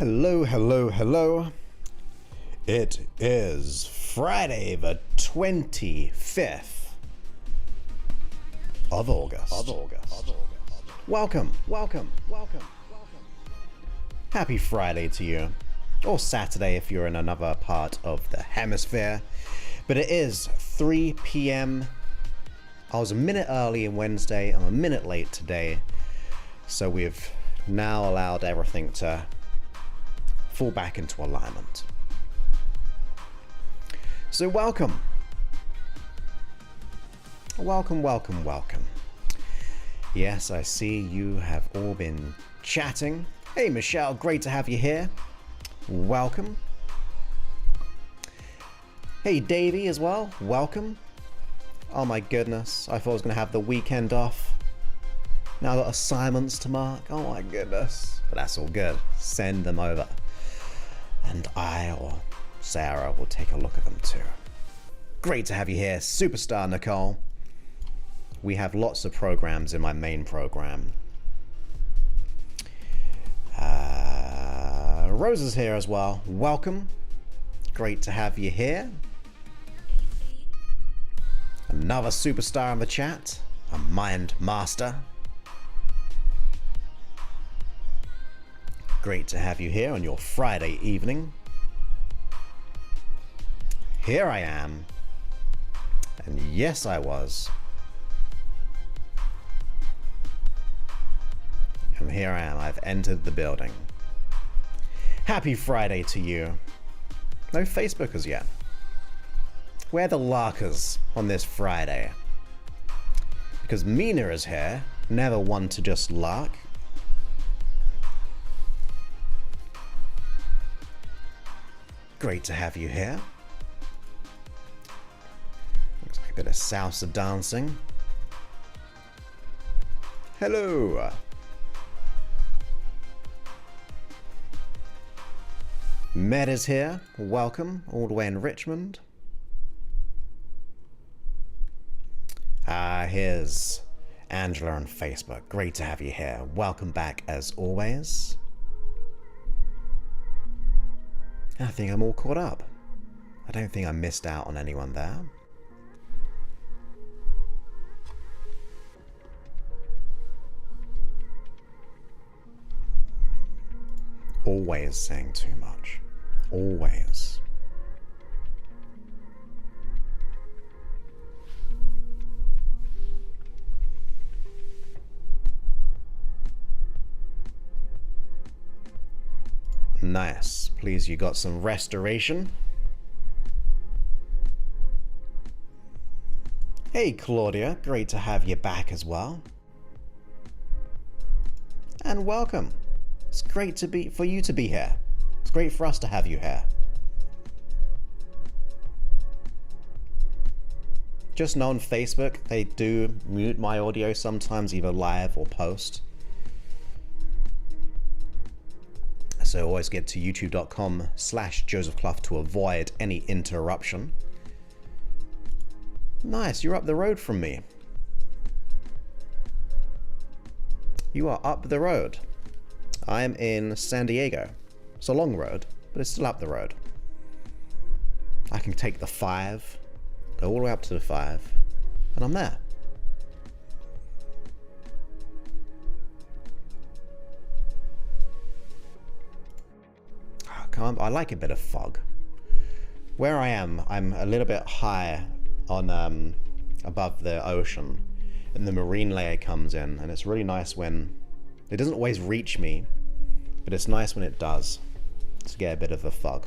Hello, hello, hello. It is Friday the 25th of August. Welcome. Happy Friday to you. Or Saturday if you're in another part of the hemisphere. But it is 3 p.m. I was a minute early on Wednesday. I'm a minute late today. So we've now allowed everything to fall back into alignment. So welcome. Yes, I see you have all been chatting. Hey Michelle, great to have you here. Welcome. Hey Davey as well, welcome. Oh my goodness, I thought I was going to have the weekend off. Now I've got assignments to mark. Oh my goodness. But that's all good. Send them over. And I or Sarah will take a look at them too. Great to have you here, Superstar Nicole. We have lots of programs in my main program. Rose is here as well. Welcome. Great to have you here. Another superstar in the chat, a Mind Master. Great to have you here on your Friday evening. Here I am. And yes, I was. And here I am. I've entered the building. Happy Friday to you. No Facebookers yet. We're the larkers on this Friday. Because Mina is here. Never one to just lark. Great to have you here. Looks like a bit of salsa dancing. Hello. Med is here. Welcome, all the way in Richmond. Here's Angela on Facebook. Great to have you here. Welcome back as always. I think I'm all caught up. I don't think I missed out on anyone there. Always saying too much. Always. Nice. Please, you got some restoration. Hey Claudia, great to have you back as well. And welcome. It's great for you to be here. It's great for us to have you here. Just know on Facebook, they do mute my audio sometimes, either live or post. So always get to youtube.com/Joseph Clough to avoid any interruption. Nice, you're up the road from me. You are up the road. I am in San Diego. It's a long road, but it's still up the road. I can take the 5, go all the way up to the 5, and I'm there. I like a bit of fog. Where I am, I'm a little bit high on above the ocean, and the marine layer comes in, and it's really nice when it doesn't always reach me, but it's nice when it does to get a bit of a fog.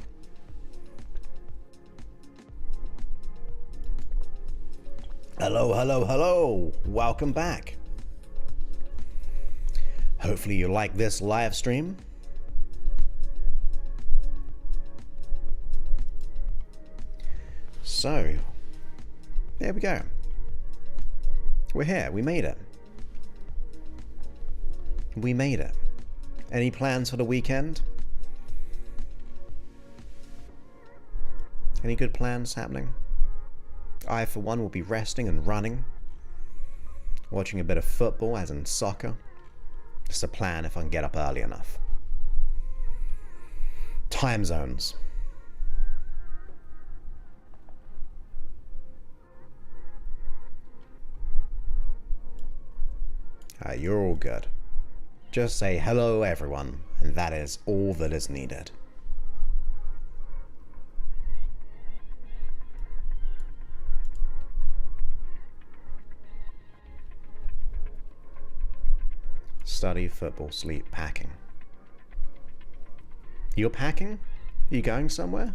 Hello. Welcome back. Hopefully you like this live stream. So, there we go. We're here. We made it. We made it. Any plans for the weekend? Any good plans happening? I, for one, will be resting and running. Watching a bit of football, as in soccer. Just a plan if I can get up early enough. Time zones. You're all good. Just say hello everyone, and that is all that is needed. Study, football, sleep, packing. You're packing? Are you going somewhere?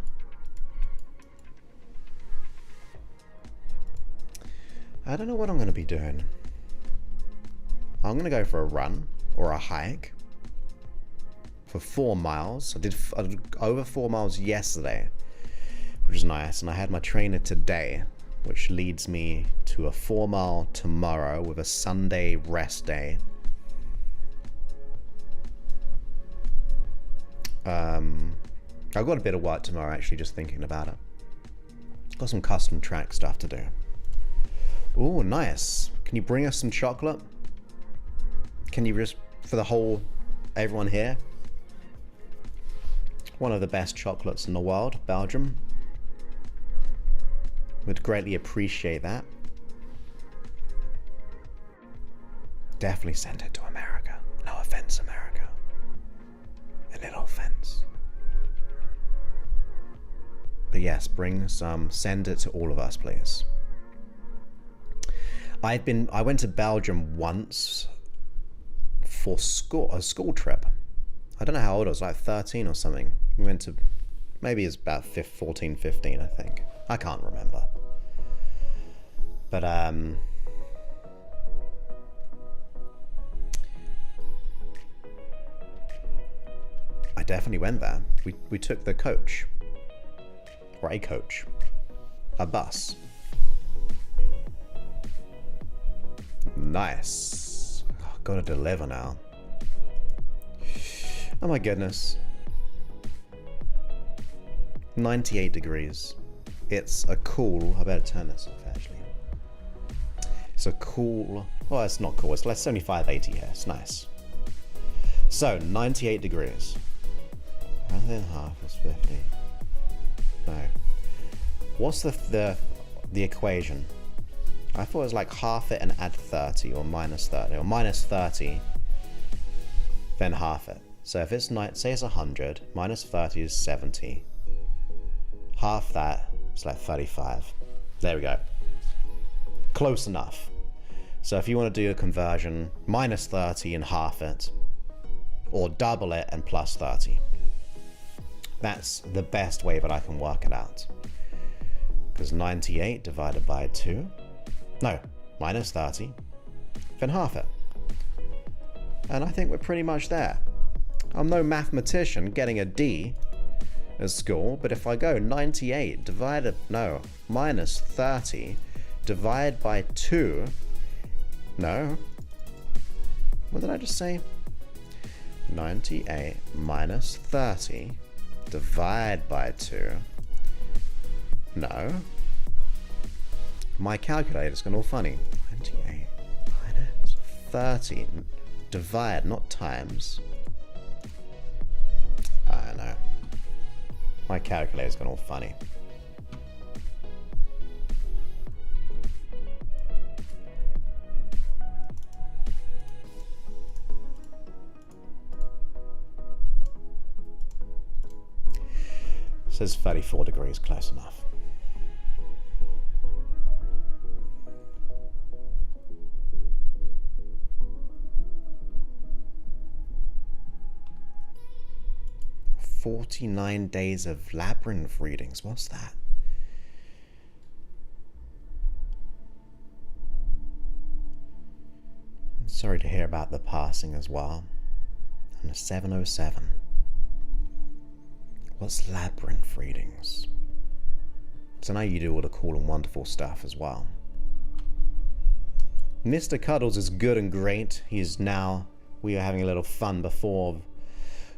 I don't know what I'm going to be doing. I'm going to go for a run or a hike for 4 miles. I did over 4 miles yesterday, which is nice. And I had my trainer today, which leads me to a 4 mile tomorrow with a Sunday rest day. I've got a bit of work tomorrow, actually, just thinking about it. Got some custom track stuff to do. Ooh, nice. Can you bring us some chocolate? Can you just, for the whole, everyone here? One of the best chocolates in the world, Belgium. Would greatly appreciate that. Definitely send it to America. No offense, America. A little offense. But yes, bring some, send it to all of us, please. I went to Belgium once for a school trip. I don't know how old I was, like 13 or something. We went to, maybe it's about 14, 15, I think. I can't remember. But, I definitely went there. We took the coach. Or a coach. A bus. Nice. Oh, gotta deliver now. Oh my goodness. 98 degrees. It's a cool... I better turn this off, actually. It's a cool... Well, it's not cool. It's like 75, 80 here. It's nice. So, 98 degrees. And then half is 50. No. What's the equation? I thought it was like half it and add 30, or minus 30, or minus 30, then half it. So if it's, say it's 100, minus 30 is 70. Half that is like 35. There we go. Close enough. So if you want to do a conversion, minus 30 and half it, or double it and plus 30. That's the best way that I can work it out. Because 98 divided by 2, no, minus 30, then half it. And I think we're pretty much there. I'm no mathematician getting a D at school, but if I go 98 divided, no, minus 30 divided by 2, no, what did I just say? 98 minus 30 divide by 2. No. My calculator's gone all funny. 28 minus 30. Divide, not times. I know. My calculator's gone all funny. Says 34 degrees, close enough. "49 days of labyrinth readings." What's that? I'm sorry to hear about the passing as well. On a 707. What's labyrinth readings? So now you do all the cool and wonderful stuff as well. Mr. Cuddles is good and great. He's now... We were having a little fun before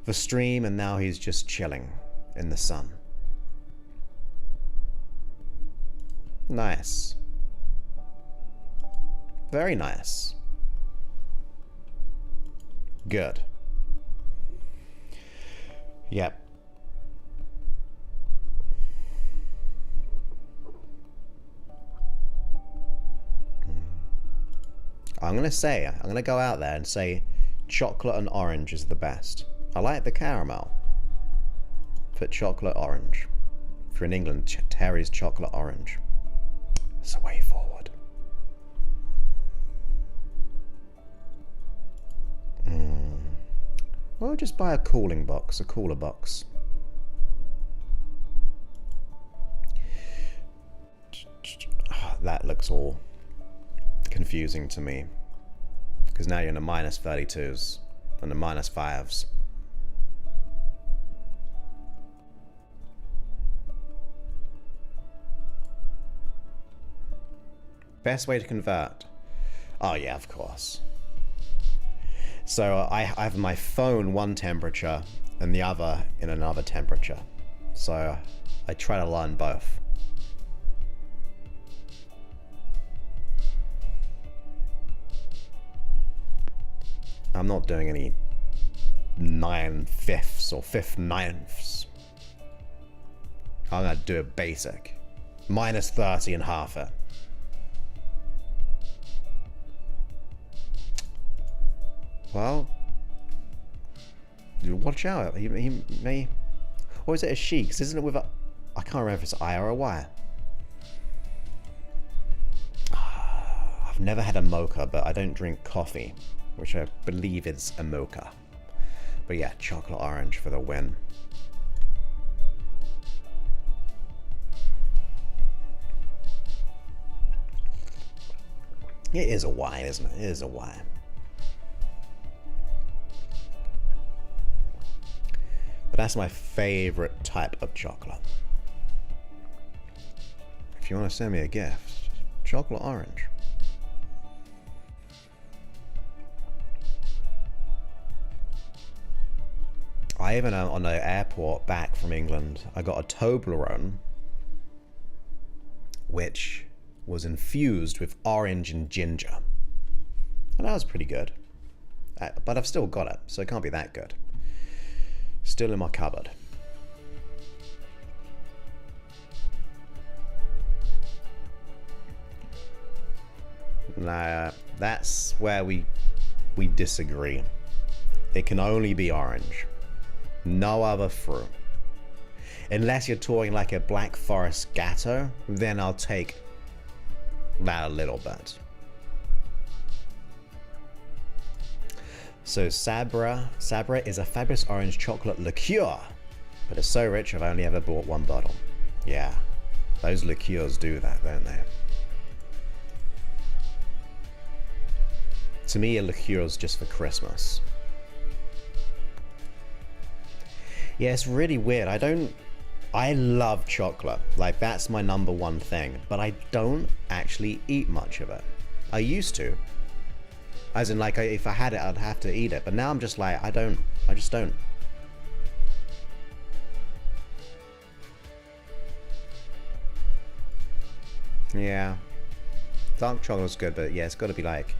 the stream, and now he's just chilling in the sun. Nice. Very nice. Good. Yep. I'm going to go out there and say chocolate and orange is the best. I like the caramel. Put chocolate orange. If you're in England, Terry's chocolate orange. It's the way forward. Well, just buy a cooling box, a cooler box. That looks all confusing to me. Because now you're in the minus 32s and the minus 5s. Best way to convert? Oh yeah, of course. So I have my phone one temperature and the other in another temperature. So I try to learn both. I'm not doing any 9/5 or 5/9. I'm gonna do it basic. Minus 30 and half it. Well, watch out. He may... Or is it a she? Because isn't it with a... I can't remember if it's I or a Y. I've never had a mocha, but I don't drink coffee, which I believe is a mocha. But yeah, chocolate orange for the win. It is a Y, isn't it? It is a Y. But that's my favorite type of chocolate. If you want to send me a gift, chocolate orange. I even, on the airport back from England, I got a Toblerone, which was infused with orange and ginger. And that was pretty good. But I've still got it, so it can't be that good. Still in my cupboard. Nah, that's where we disagree. It can only be orange. No other fruit. Unless you're talking like a Black Forest Gatto, then I'll take that a little bit. So Sabra is a fabulous orange chocolate liqueur, but it's so rich I've only ever bought one bottle. Yeah, those liqueurs do that, don't they? To me, a liqueur is just for Christmas. Yeah, it's really weird. I love chocolate. Like, that's my number one thing, but I don't actually eat much of it. I used to. As in, like, if I had it, I'd have to eat it. But now I'm just like, I just don't. Yeah. Dark chocolate's good, but yeah, it's got to be like,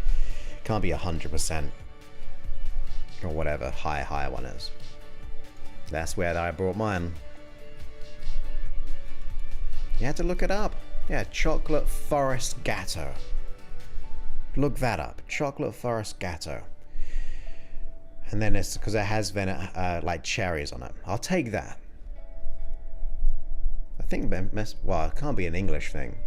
can't be 100%. Or whatever high one is. That's where I brought mine. You had to look it up. Yeah, Chocolate Forest Gatto. Look that up. Chocolate Forest Gatto. And then it's because it has like cherries on it. I'll take that. I think, well, it can't be an English thing.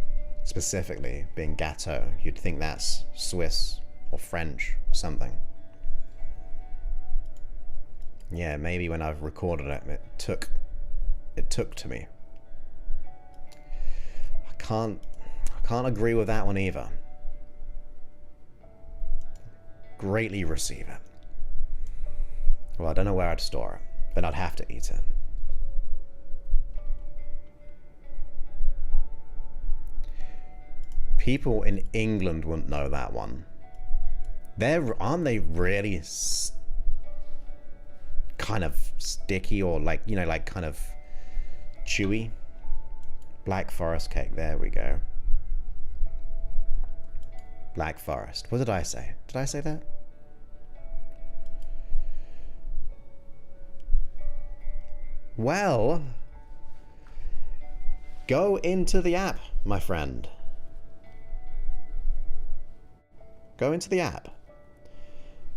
Specifically, being Gatto. You'd think that's Swiss or French or something. Yeah, maybe when I've recorded it, it took to me. I can't agree with that one either. Greatly receive it. Well, I don't know where I'd store it. Then I'd have to eat it. People in England wouldn't know that one. Aren't they really kind of sticky or like, you know, like kind of chewy? Black Forest cake. There we go. Black Forest. What did I say? Did I say that? Well, go into the app, my friend. go into the app.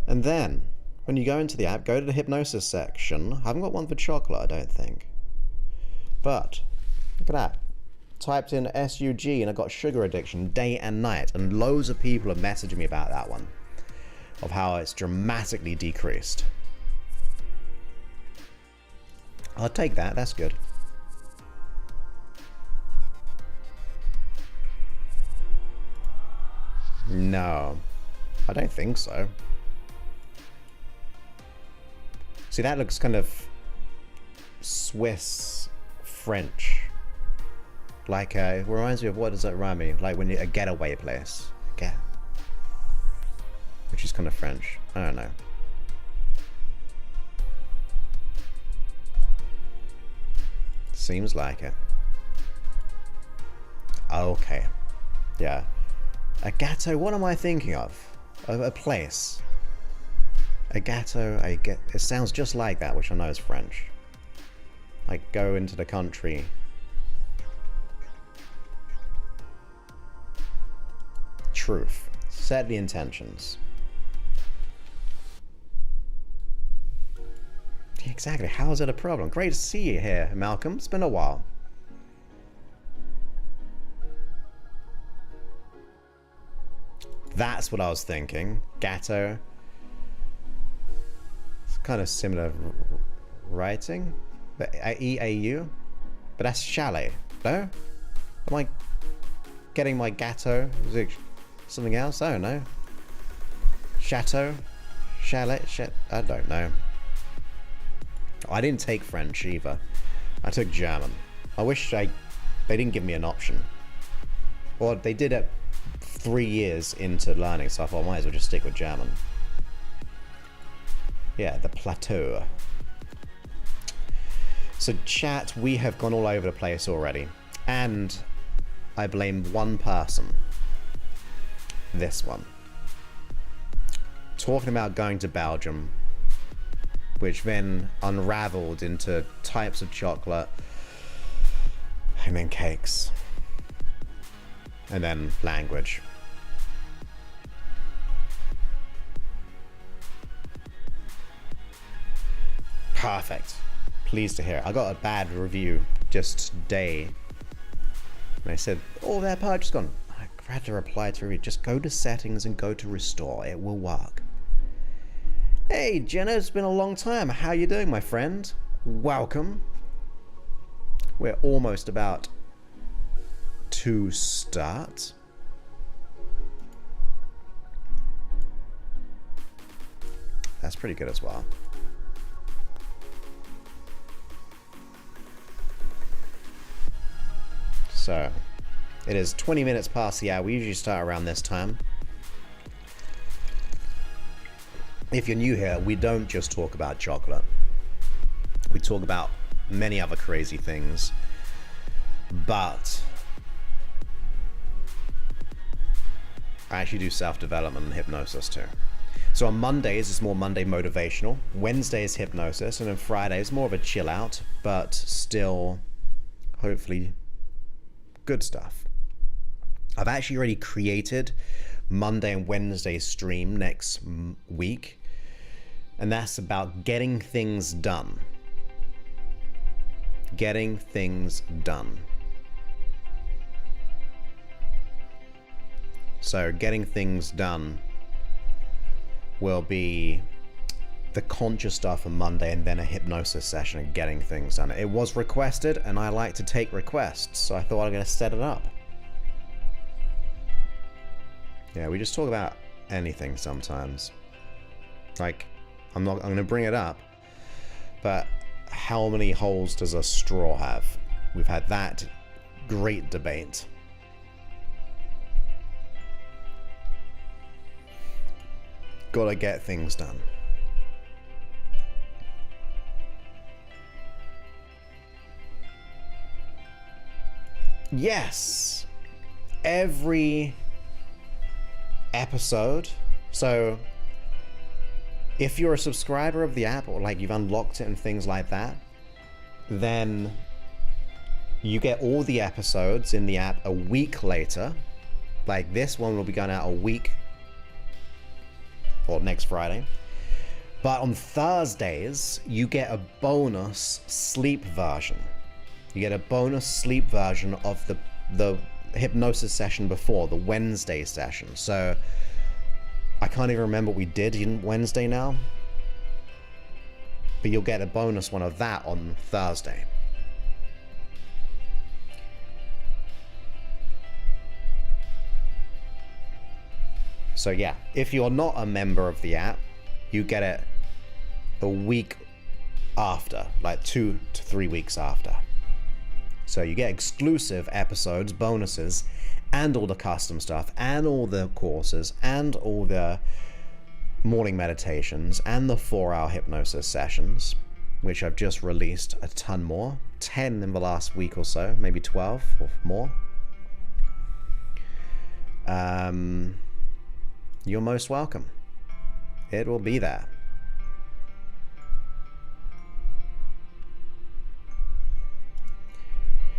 And then, when you go into the app, go to the hypnosis section. I haven't got one for chocolate, I don't think. But, look at that. Typed in SUG and I got sugar addiction day and night. And loads of people have messaged me about that one. Of how it's dramatically decreased. I'll take that, that's good. No, I don't think so. See, that looks kind of Swiss French. Like, it reminds me of, what does that remind me? Like when you, a getaway place. Which is kind of French. I don't know. Seems like it. Okay. Yeah. A gâteau, what am I thinking of? A place. A gâteau, it sounds just like that, which I know is French. Like, go into the country. Truth. Set the intentions. Exactly, how is it a problem? Great to see you here, Malcolm. It's been a while. That's what I was thinking. Gâteau. It's kind of similar writing. But E-A-U? But that's chalet, no? Am I getting my gâteau? Is it something else? I don't know. Chateau? Chalet? I don't know. I didn't take French either. I took German. I wish they didn't give me an option. Or they did it 3 years into learning, so I thought I might as well just stick with German. Yeah, the plateau. So chat, we have gone all over the place already. And I blame one person. This one. Talking about going to Belgium, which then unraveled into types of chocolate, and then cakes, and then language. Perfect. Pleased to hear. I got a bad review just today. And I said, oh, that part just gone. I had to reply to review. Just go to settings and go to restore. It will work. Hey, Jenna, it's been a long time. How you doing, my friend? Welcome. We're almost about to start. That's pretty good as well. So, it is 20 minutes past the hour. We usually start around this time. If you're new here, we don't just talk about chocolate. We talk about many other crazy things. But I actually do self-development and hypnosis too. So on Mondays, it's more Monday motivational. Wednesday is hypnosis. And then Friday is more of a chill out, but still, hopefully, good stuff. I've actually already created Monday and Wednesday stream next week. And that's about getting things done. Getting things done. So getting things done will be the conscious stuff on Monday and then a hypnosis session and getting things done. It was requested and I like to take requests, so I thought I'm going to set it up. Yeah, we just talk about anything sometimes. Like, I'm going to bring it up, but how many holes does a straw have? We've had that great debate. Gotta get things done. Yes! Every episode. So if you're a subscriber of the app, or like you've unlocked it and things like that, then you get all the episodes in the app a week later. Like this one will be going out a week or next Friday. But on Thursdays, you get a bonus sleep version. You get a bonus sleep version of the hypnosis session before, the Wednesday session. So I can't even remember what we did in Wednesday now. But you'll get a bonus one of that on Thursday. So yeah, if you're not a member of the app, you get it a week after, like 2 to 3 weeks after. So you get exclusive episodes, bonuses, and all the custom stuff, and all the courses, and all the morning meditations, and the 4-hour hypnosis sessions, which I've just released a ton more. 10 in the last week or so, maybe 12 or more. You're most welcome. It will be there.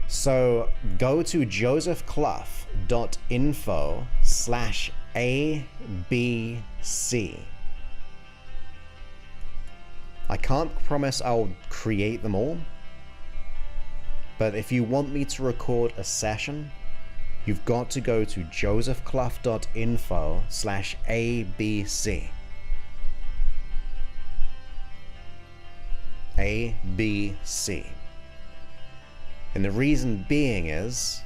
So go to josephclough.info/ABC. I can't promise I'll create them all, but if you want me to record a session, you've got to go to josephclough.info/ABC. ABC. And the reason being is,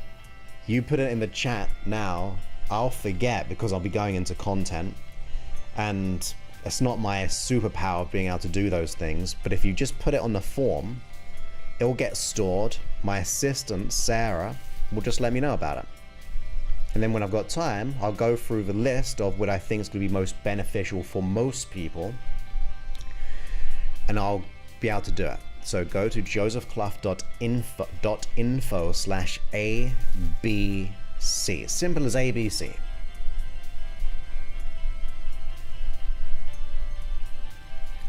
you put it in the chat now, I'll forget because I'll be going into content, and it's not my superpower of being able to do those things. But if you just put it on the form, it'll get stored. My assistant, Sarah, will just let me know about it. And then when I've got time, I'll go through the list of what I think is going to be most beneficial for most people, and I'll be able to do it. So go to josephclough.info/ABC. Simple as ABC.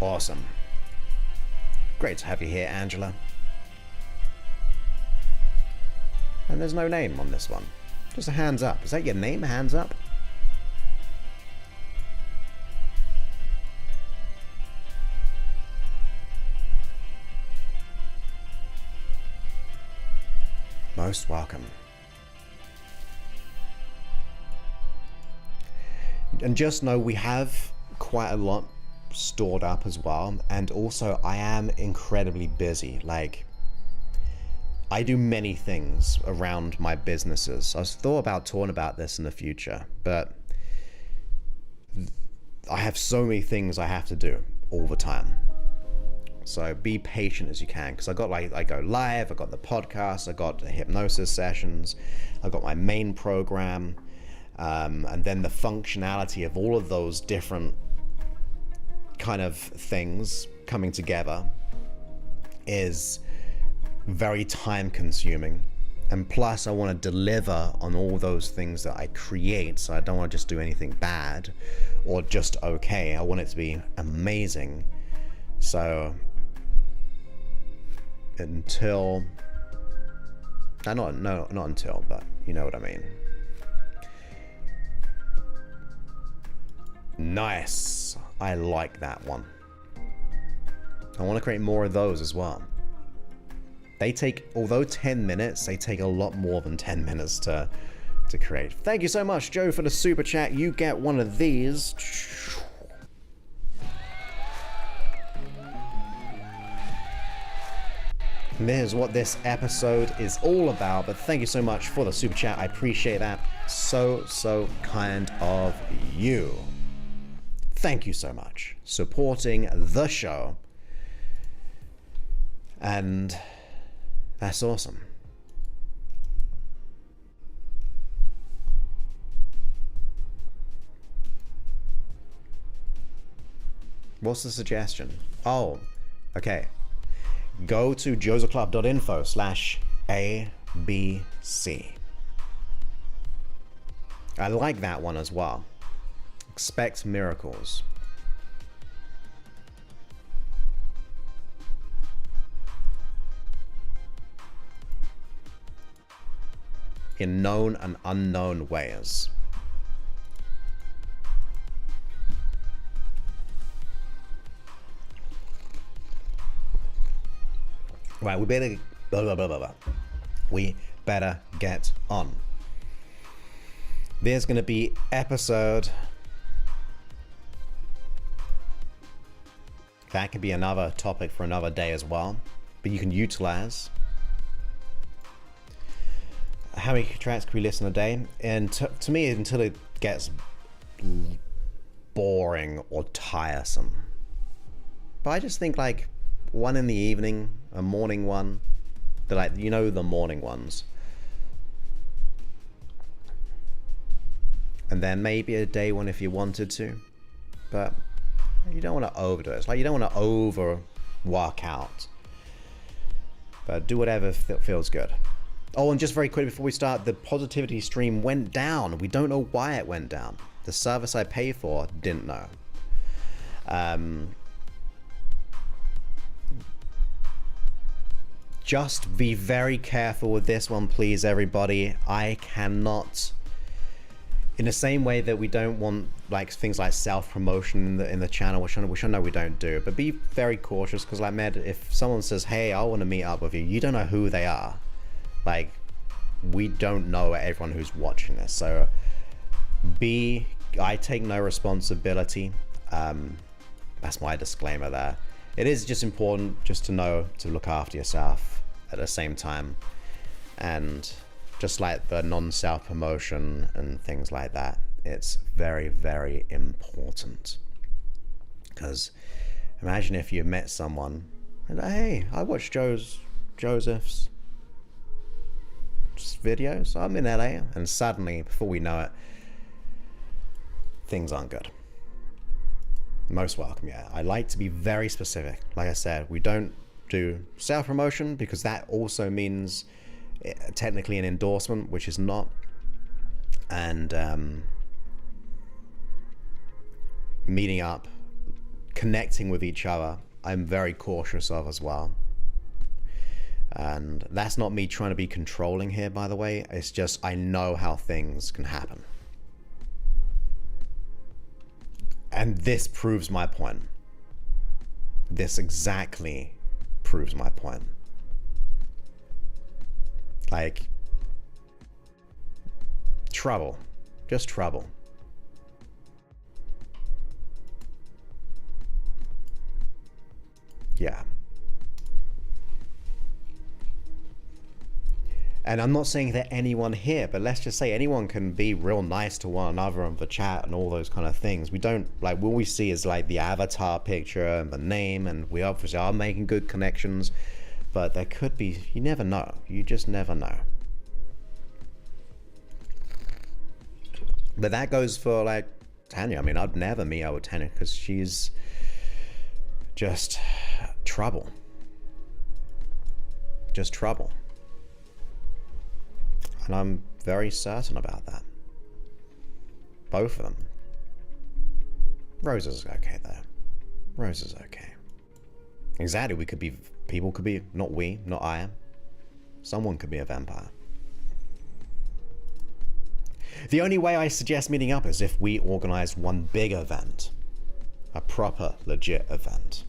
Awesome. Great to have you here, Angela. And there's no name on this one. Just a hands up. Is that your name, hands up? Most welcome. And just know we have quite a lot stored up as well, and also I am incredibly busy. Like, I do many things around my businesses. I've thought about talking about this in the future, but I have so many things I have to do all the time. So be patient as you can, because I go live, I got the podcast, I got the hypnosis sessions, I got my main program, and then the functionality of all of those different kind of things coming together is very time consuming. And plus I want to deliver on all those things that I create, so I don't want to just do anything bad or just okay. I want it to be amazing. So until not until, but you know what I mean. Nice. I like that one. I want to create more of those as well. They take, although 10 minutes, they take a lot more than 10 minutes to create. Thank you so much, Joe, for the super chat. You get one of these. And there's what this episode is all about. But thank you so much for the super chat. I appreciate that. So kind of you. Thank you so much. Supporting the show. And that's awesome. What's the suggestion? Oh, okay. Go to josephclough.info/ABC. I like that one as well. Expect miracles. In known and unknown ways. Right, we better blah, blah, blah, blah, blah. We better get on. There's going to be episode. That could be another topic for another day as well, but you can utilize. How many tracks can we listen a day? And to me, until it gets boring or tiresome. But I just think like one in the evening, a morning one, like, you know, the morning ones. And then maybe a day one if you wanted to, but you don't want to overdo it. It's like you don't want to over work out, but do whatever feels good. Oh, and just very quick before we start, the positivity stream went down. We don't know why it went down. The service I pay for didn't know. Just be very careful with this one, please, everybody. I cannot, in the same way that we don't want like things like self-promotion in the channel, which I know we don't do, but be very cautious, because like Med, if someone says, hey, I want to meet up with you, you don't know who they are. Like, we don't know everyone who's watching this, so I take no responsibility. That's my disclaimer there. It is just important just to know to look after yourself at the same time, and just like the non-self promotion and things like that, it's very, very important. Because imagine if you met someone and, hey, I watched Joseph's videos, I'm in LA, and suddenly, before we know it, things aren't good. Most welcome. Yeah, I like to be very specific. Like I said, we don't do self-promotion, because that also means technically an endorsement, which is not. And meeting up, connecting with each other, I'm very cautious of as well. And that's not me trying to be controlling here, by the way. It's just I know how things can happen. And this proves my point. This exactly proves my point. Like, trouble. Just trouble. Yeah. And I'm not saying that anyone here, but let's just say anyone can be real nice to one another on the chat and all those kind of things. We don't, like, what we see is like the avatar picture and the name, and we obviously are making good connections, but there could be, you never know. You just never know. But that goes for like Tanya. I mean, I'd never meet up with Tanya because she's just trouble. Just trouble. And I'm very certain about that. Both of them. Rose is okay though. Rose is okay. Exactly, we could be, people could be, not we, not I am. Someone could be a vampire. The only way I suggest meeting up is if we organize one big event. A proper, legit event.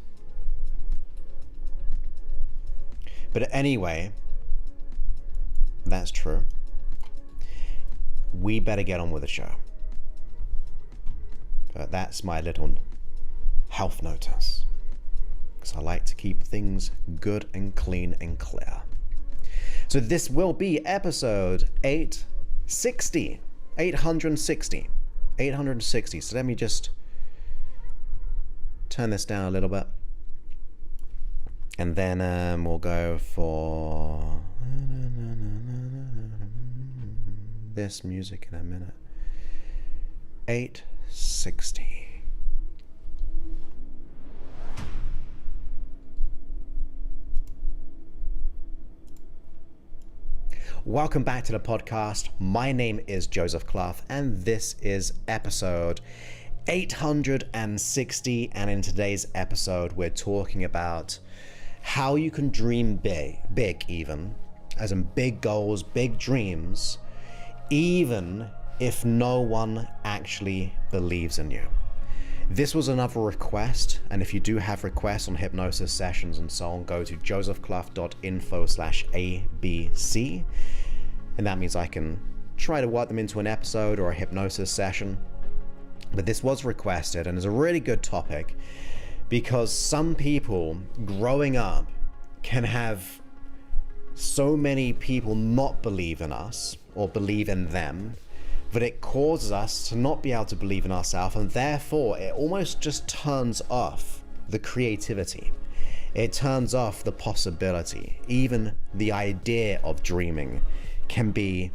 But anyway, that's true. We better get on with the show. But that's my little health notice. Because I like to keep things good and clean and clear. So this will be episode 860. 860. 860. So let me just turn this down a little bit. And then we'll go for this music in a minute. 860. Welcome back to the podcast. My name is Joseph Clough, and this is episode 860. And in today's episode, we're talking about how you can dream big even, as in big goals, big dreams, even if no one actually believes in you. This was another request, and if you do have requests on hypnosis sessions and so on, go to josephclough.info/abc, and that means I can try to work them into an episode or a hypnosis session. But this was requested, and is a really good topic, because some people growing up can have so many people not believe in us or believe in them that it causes us to not be able to believe in ourselves, and therefore it almost just turns off the creativity. It turns off the possibility. Even the idea of dreaming can be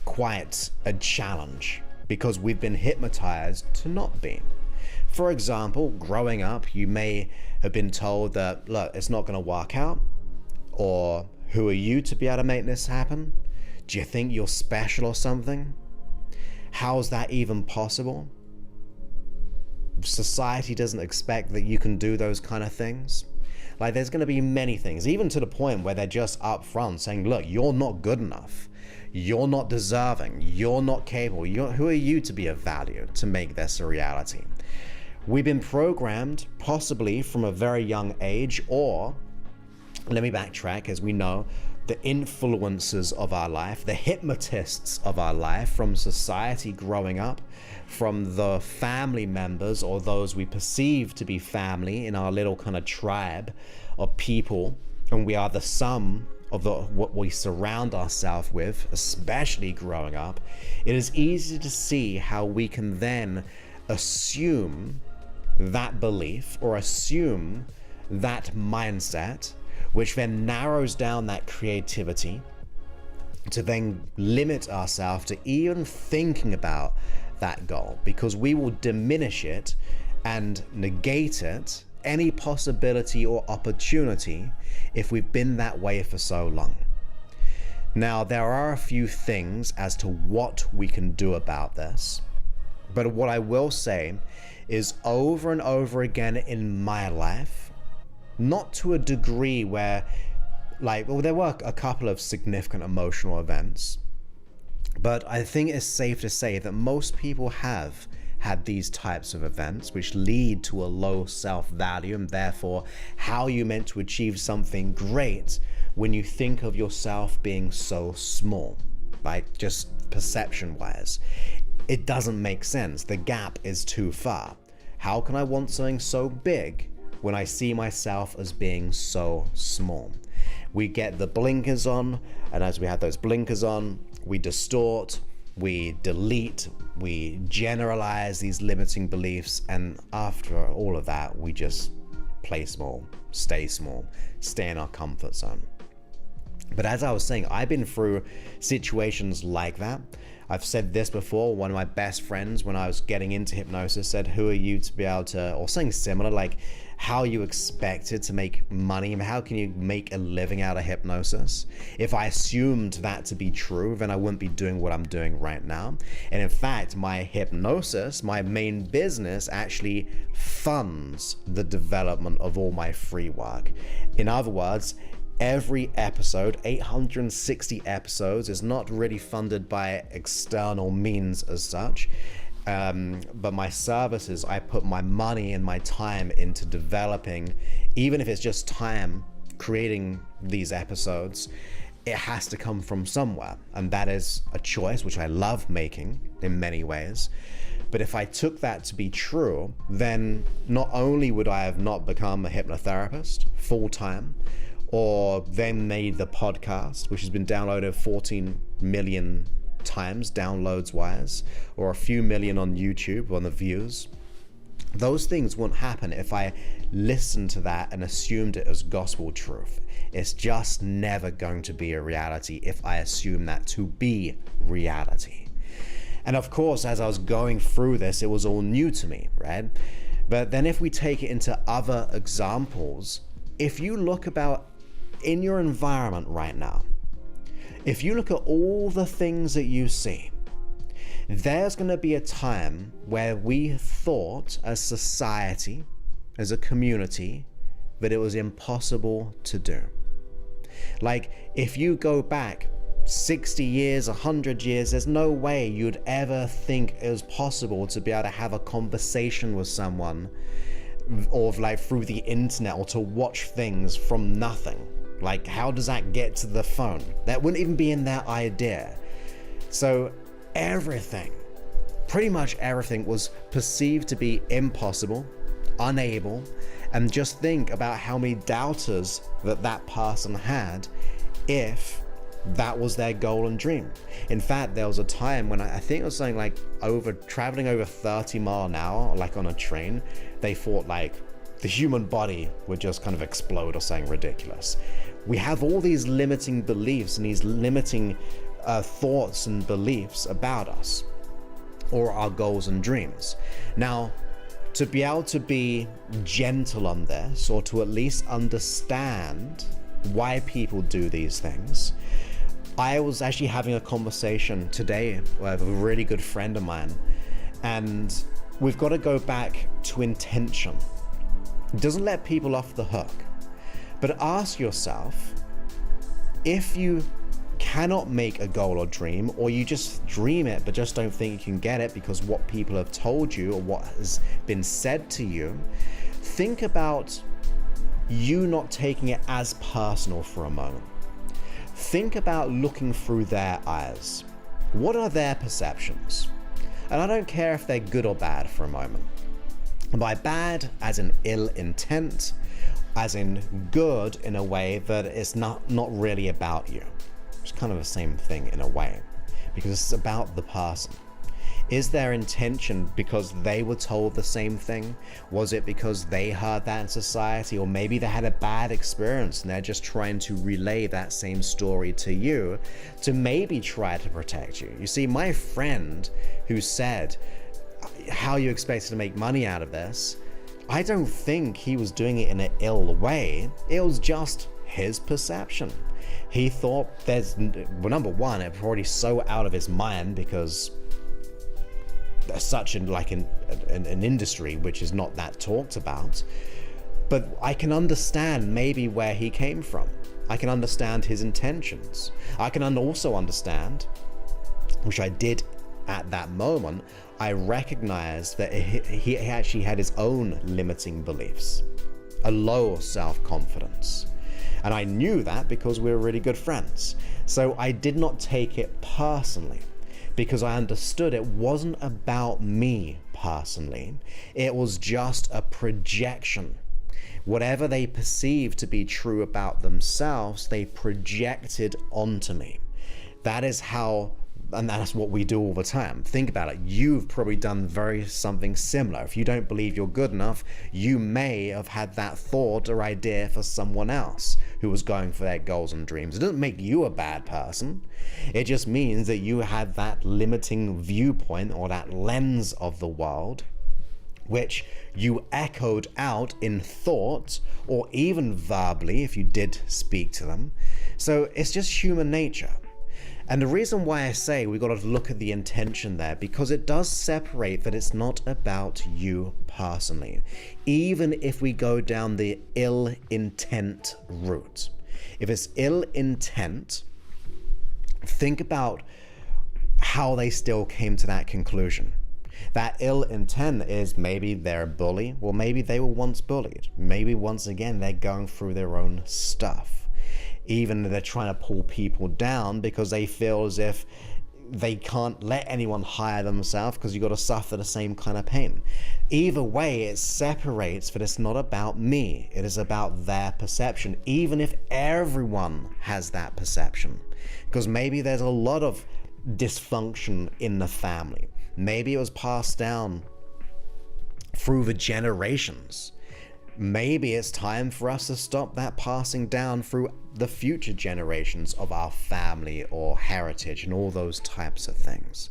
quite a challenge because we've been hypnotized to not be. For example, growing up, you may have been told that, look, it's not going to work out, or who are you to be able to make this happen? Do you think you're special or something? How's that even possible? Society doesn't expect that you can do those kind of things. Like, there's going to be many things, even to the point where they're just upfront saying, look, you're not good enough. You're not deserving. You're not capable. Who are you to be of value to make this a reality? We've been programmed, possibly from a very young age, or, let me backtrack, as we know, the influences of our life, the hypnotists of our life, from society growing up, from the family members or those we perceive to be family in our little kind of tribe of people, and we are the sum of what we surround ourselves with, especially growing up. It is easy to see how we can then assume that belief or assume that mindset, which then narrows down that creativity to then limit ourselves to even thinking about that goal, because we will diminish it and negate it, any possibility or opportunity, if we've been that way for so long. Now, there are a few things as to what we can do about this, but what I will say is, over and over again in my life, not to a degree where, there were a couple of significant emotional events, but I think it's safe to say that most people have had these types of events which lead to a low self-value, and therefore how you meant to achieve something great when you think of yourself being so small, just perception-wise. It doesn't make sense. The gap is too far. How can I want something so big when I see myself as being so small? We get the blinkers on, and as we have those blinkers on, we distort, we delete, we generalize these limiting beliefs, and after all of that, we just play small, stay in our comfort zone. But as I was saying, I've been through situations like that. I've said this before. One of my best friends, when I was getting into hypnosis, said, who are you to be able to, or something similar, like, how you expected to make money? How can you make a living out of hypnosis? If I assumed that to be true, then I wouldn't be doing what I'm doing right now. And in fact, my hypnosis, my main business, actually funds the development of all my free work. In other words, every episode, 860 episodes, is not really funded by external means as such. But my services, I put my money and my time into developing. Even if it's just time creating these episodes, it has to come from somewhere, and that is a choice which I love making in many ways. But if I took that to be true, then not only would I have not become a hypnotherapist full-time, or then made the podcast, which has been downloaded 14 million times downloads wise, or a few million on YouTube on the views. Those things wouldn't happen if I listened to that and assumed it as gospel truth. It's just never going to be a reality if I assume that to be reality. And of course, as I was going through this, it was all new to me, right? But then if we take it into other examples, if you look about in your environment right now, if you look at all the things that you see, there's going to be a time where we thought as society, as a community, that it was impossible to do. Like, if you go back 60 years, 100 years, there's no way you'd ever think it was possible to be able to have a conversation with someone, or like through the internet, or to watch things from nothing. Like, how does that get to the phone? That wouldn't even be in their idea. So everything, pretty much everything, was perceived to be impossible, unable, and just think about how many doubters that person had if that was their goal and dream. In fact, there was a time when I think it was something like traveling over 30 mile an hour, like on a train, they thought like the human body would just kind of explode or something ridiculous. We have all these limiting beliefs and these limiting thoughts and beliefs about us or our goals and dreams. Now, to be able to be gentle on this, or to at least understand why people do these things, I was actually having a conversation today with a really good friend of mine, and we've got to go back to intention. It doesn't let people off the hook, but ask yourself, if you cannot make a goal or dream, or you just dream it but just don't think you can get it because what people have told you or what has been said to you, think about you not taking it as personal for a moment. Think about looking through their eyes. What are their perceptions? And I don't care if they're good or bad for a moment. By bad, as in ill intent, as in good in a way that it's not really about you. It's kind of the same thing in a way, because it's about the person. Is their intention because they were told the same thing? Was it because they heard that in society? Or maybe they had a bad experience and they're just trying to relay that same story to you to maybe try to protect you. You see, my friend who said, how you expected to make money out of this, I don't think he was doing it in an ill way. It was just his perception. He thought number one, it's already so out of his mind because there's such an industry which is not that talked about. But I can understand maybe where he came from. I can understand his intentions. I can also understand, which I did at that moment, I recognized that he actually had his own limiting beliefs, a low self-confidence. And I knew that because we were really good friends. So I did not take it personally, because I understood it wasn't about me personally. It was just a projection. Whatever they perceived to be true about themselves, they projected onto me. That is how, and that's what we do all the time. Think about it. You've probably done something similar. If you don't believe you're good enough, you may have had that thought or idea for someone else who was going for their goals and dreams. It doesn't make you a bad person. It just means that you had that limiting viewpoint or that lens of the world, which you echoed out in thought or even verbally if you did speak to them. So it's just human nature. And the reason why I say we got to look at the intention there, because it does separate that it's not about you personally. Even if we go down the ill intent route. If it's ill intent, think about how they still came to that conclusion. That ill intent is maybe they're a bully, or maybe they were once bullied. Maybe once again they're going through their own stuff. Even they're trying to pull people down because they feel as if they can't let anyone hire themselves because you've got to suffer the same kind of pain. Either way, it separates that it's not about me. It is about their perception, even if everyone has that perception. Because maybe there's a lot of dysfunction in the family. Maybe it was passed down through the generations. Maybe it's time for us to stop that passing down through the future generations of our family or heritage and all those types of things.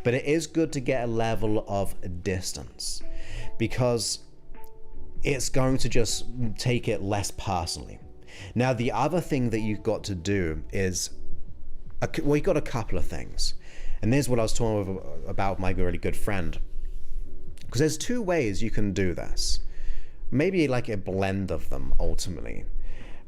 But it is good to get a level of distance, because it's going to just take it less personally. Now, the other thing that you've got to do is, well, you've got a couple of things. And here's what I was talking about my really good friend. Because there's two ways you can do this. Maybe like a blend of them ultimately.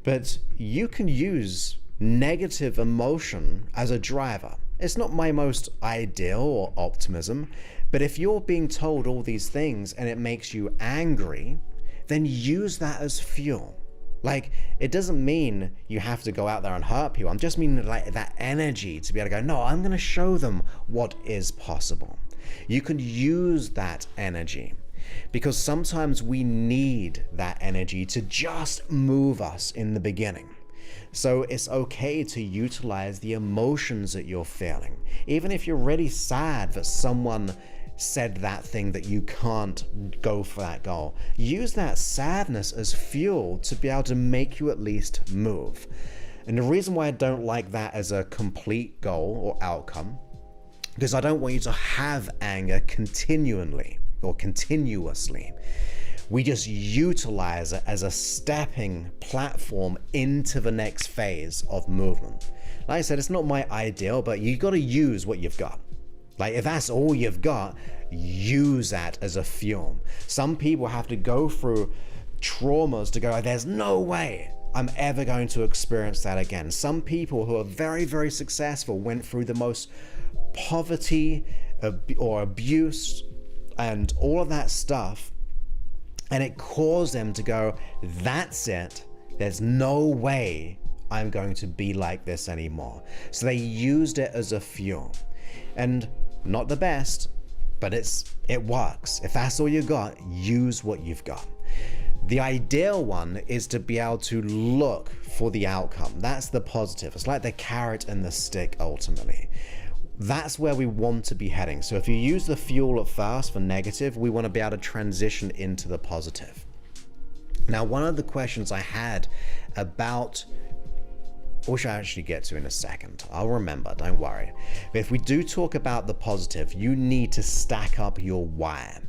But you can use negative emotion as a driver. It's not my most ideal or optimism, but if you're being told all these things and it makes you angry, then use that as fuel. Like, it doesn't mean you have to go out there and hurt people. I'm just meaning like that energy to be able to go, no, I'm going to show them what is possible. You can use that energy because sometimes we need that energy to just move us in the beginning. So it's okay to utilize the emotions that you're feeling. Even if you're really sad that someone said that thing that you can't go for that goal, use that sadness as fuel to be able to make you at least move. And the reason why I don't like that as a complete goal or outcome, because I don't want you to have anger continually or continuously. We just utilize it as a stepping platform into the next phase of movement. Like I said, it's not my ideal, but you got to use what you've got. Like, if that's all you've got, use that as a fuel. Some people have to go through traumas to go, there's no way I'm ever going to experience that again. Some people who are very, very successful went through the most poverty or abuse and all of that stuff, and it caused them to go, that's it. There's no way I'm going to be like this anymore. So they used it as a fuel. And not the best, but it works. If that's all you got, use what you've got. The ideal one is to be able to look for the outcome. That's the positive. It's like the carrot and the stick ultimately. That's where we want to be heading. So if you use the fuel at first for negative, we want to be able to transition into the positive. Now, one of the questions I had about, which I actually get to in a second, I'll remember, don't worry. But if we do talk about the positive, you need to stack up your why.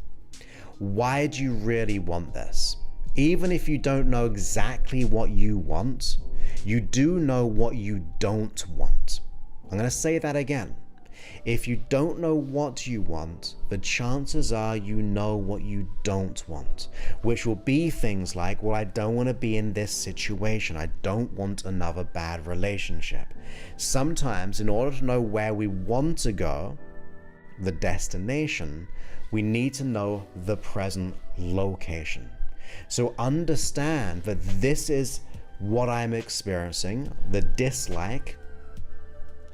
Why do you really want this? Even if you don't know exactly what you want, you do know what you don't want. I'm going to say that again. If you don't know what you want, the chances are you know what you don't want, which will be things like, well, I don't want to be in this situation. I don't want another bad relationship. Sometimes, in order to know where we want to go, the destination, we need to know the present location. So understand that this is what I'm experiencing, the dislike,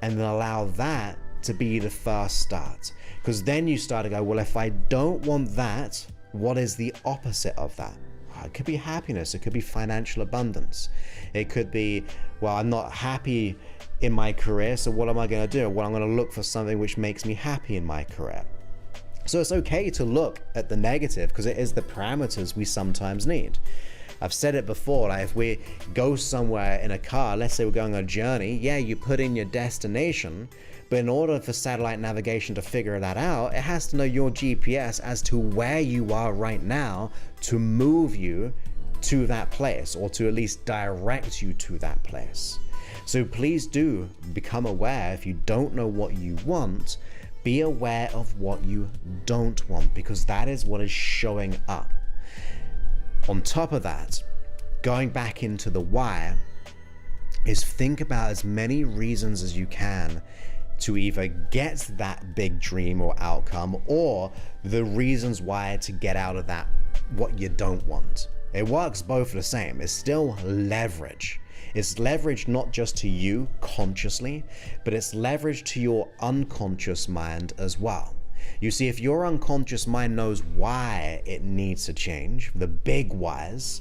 and then allow that to be the first start. Because then you start to go, well, if I don't want that, what is the opposite of that? It could be happiness. It could be financial abundance. It could be, well, I'm not happy in my career, so what am I going to do? Well, I'm going to look for something which makes me happy in my career. So it's okay to look at the negative because it is the parameters we sometimes need. I've said it before, like if we go somewhere in a car, let's say we're going on a journey, yeah, you put in your destination, but in order for satellite navigation to figure that out, it has to know your GPS as to where you are right now to move you to that place, or to at least direct you to that place. So please do become aware. If you don't know what you want, be aware of what you don't want, because that is what is showing up. On top of that, going back into the why, is think about as many reasons as you can to either get that big dream or outcome, or the reasons why to get out of that what you don't want. It works both the same. It's still leverage. It's leverage not just to you consciously, but it's leverage to your unconscious mind as well. You see, if your unconscious mind knows why it needs to change, the big whys,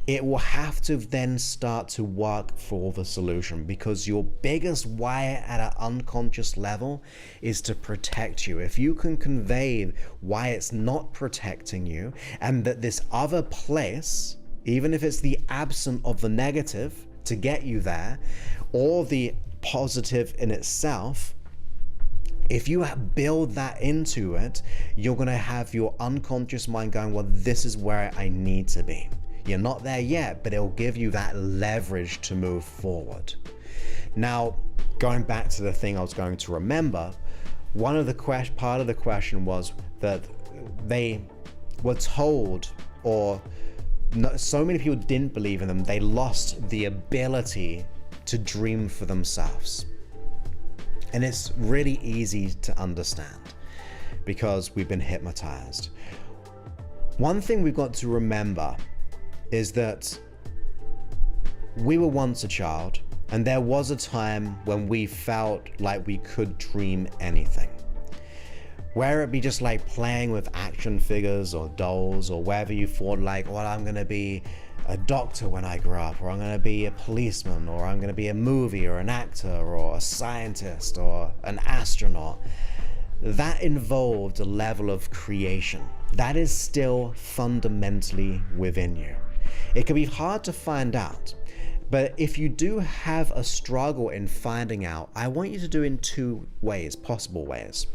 it will have to then start to work for the solution, because your biggest why at an unconscious level is to protect you. If you can convey why it's not protecting you, and that this other place, even if it's the absence of the negative to get you there, or the positive in itself, if you build that into it, you're going to have your unconscious mind going, well, this is where I need to be. You're not there yet, but it'll give you that leverage to move forward. Now, going back to the thing I was going to remember, part of the question was that they were told, or so many people didn't believe in them, they lost the ability to dream for themselves. And it's really easy to understand because we've been hypnotized. One thing we've got to remember is that we were once a child, and there was a time when we felt like we could dream anything. Whether it be just like playing with action figures or dolls, or whether you thought like, well, I'm gonna be a doctor when I grow up, or I'm gonna be a policeman, or I'm gonna be a movie or an actor or a scientist or an astronaut. That involved a level of creation that is still fundamentally within you. It can be hard to find out, but if you do have a struggle in finding out, I want you to do it in two ways, possible ways.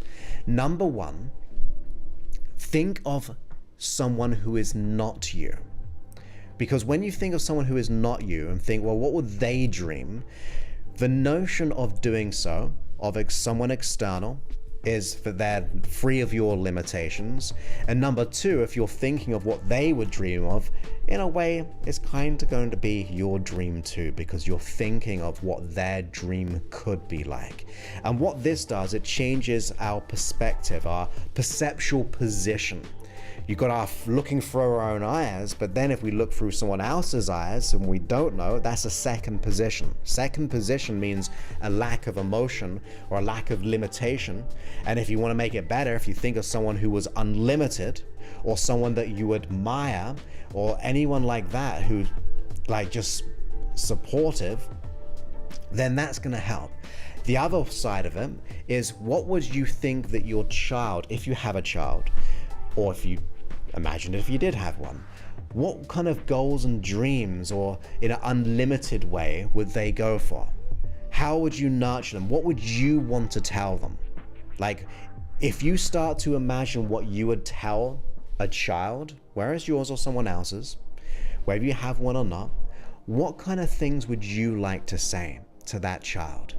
Number one, think of someone who is not you. Because when you think of someone who is not you and think, well, what would they dream? The notion of doing so, of someone external, is that they're free of your limitations. And number two, if you're thinking of what they would dream of, in a way, it's kind of going to be your dream too, because you're thinking of what their dream could be like. And what this does, it changes our perspective, our perceptual position. You've got our looking through our own eyes, but then if we look through someone else's eyes and we don't know, that's a second position. Second position means a lack of emotion or a lack of limitation. And if you want to make it better, if you think of someone who was unlimited, or someone that you admire, or anyone like that who's like just supportive, then that's going to help. The other side of it is, what would you think that your child, if you have a child, or if you imagine if you did have one, what kind of goals and dreams, or in an unlimited way, would they go for? How would you nurture them? What would you want to tell them? Like, if you start to imagine what you would tell a child, whether it's yours or someone else's, whether you have one or not, what kind of things would you like to say to that child?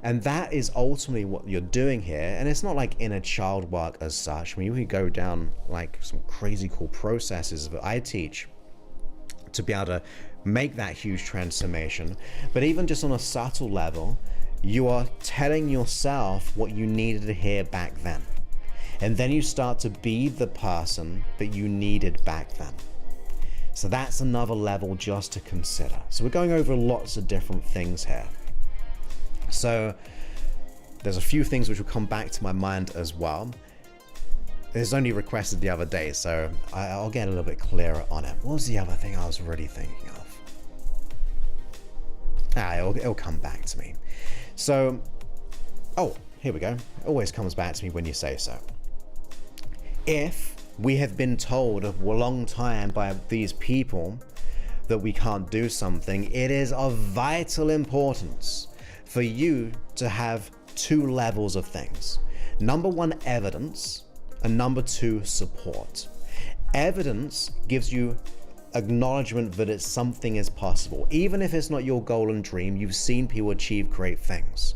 And that is ultimately what you're doing here. And it's not like inner child work as such. I mean, we go down like some crazy cool processes that I teach to be able to make that huge transformation. But even just on a subtle level, you are telling yourself what you needed to hear back then. And then you start to be the person that you needed back then. So that's another level just to consider. So we're going over lots of different things here. So there's a few things which will come back to my mind as well. It was only requested the other day, so I'll get a little bit clearer on it. What was the other thing I was really thinking of? It'll come back to me. So, here we go. It always comes back to me when you say so. If we have been told a long time by these people that we can't do something, it is of vital importance for you to have two levels of things. Number one, evidence, and number two, support. Evidence gives you acknowledgement that something is possible. Even if it's not your goal and dream, you've seen people achieve great things.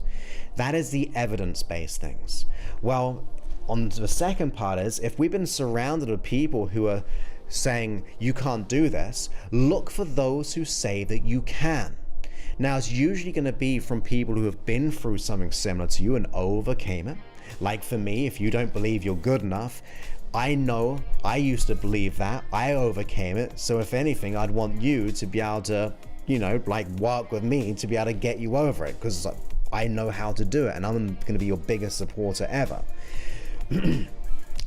That is the evidence-based things. Well, on the second part is, if we've been surrounded with people who are saying you can't do this, look for those who say that you can. Now, it's usually going to be from people who have been through something similar to you and overcame it. Like for me, if you don't believe you're good enough, I know I used to believe that. I overcame it. So if anything, I'd want you to be able to, like work with me to be able to get you over it, because I know how to do it and I'm going to be your biggest supporter ever.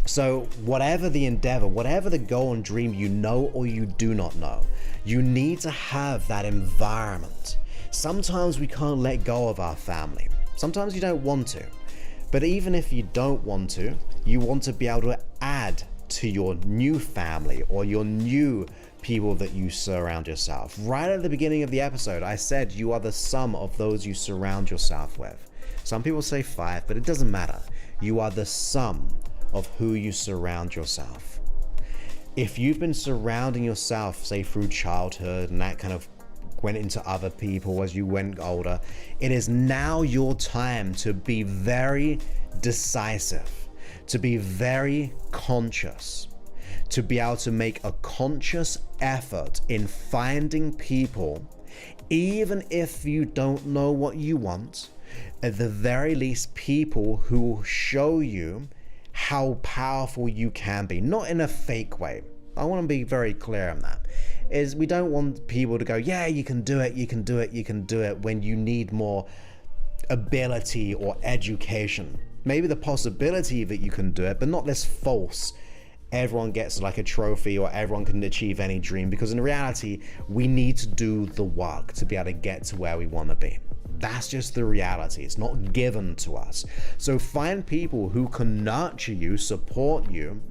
So whatever the endeavor, whatever the goal and dream you know or you do not know, you need to have that environment. Sometimes we can't let go of our family. Sometimes you don't want to. But even if you don't want to, you want to be able to add to your new family or your new people that you surround yourself. Right at the beginning of the episode, I said you are the sum of those you surround yourself with. Some people say 5, but it doesn't matter. You are the sum of who you surround yourself. If you've been surrounding yourself, say through childhood and that kind of went into other people as you went older, it is now your time to be very decisive, to be very conscious, to be able to make a conscious effort in finding people Even if you don't know what you want, at the very least, people who will show you how powerful you can be, not in a fake way. I want to be very clear on that. Is we don't want people to go, yeah, you can do it, you can do it, you can do it, when you need more ability or education. Maybe the possibility that you can do it, but not this false, everyone gets like a trophy or everyone can achieve any dream, because in reality, we need to do the work to be able to get to where we want to be. That's just the reality. It's not given to us. So find people who can nurture you, support you,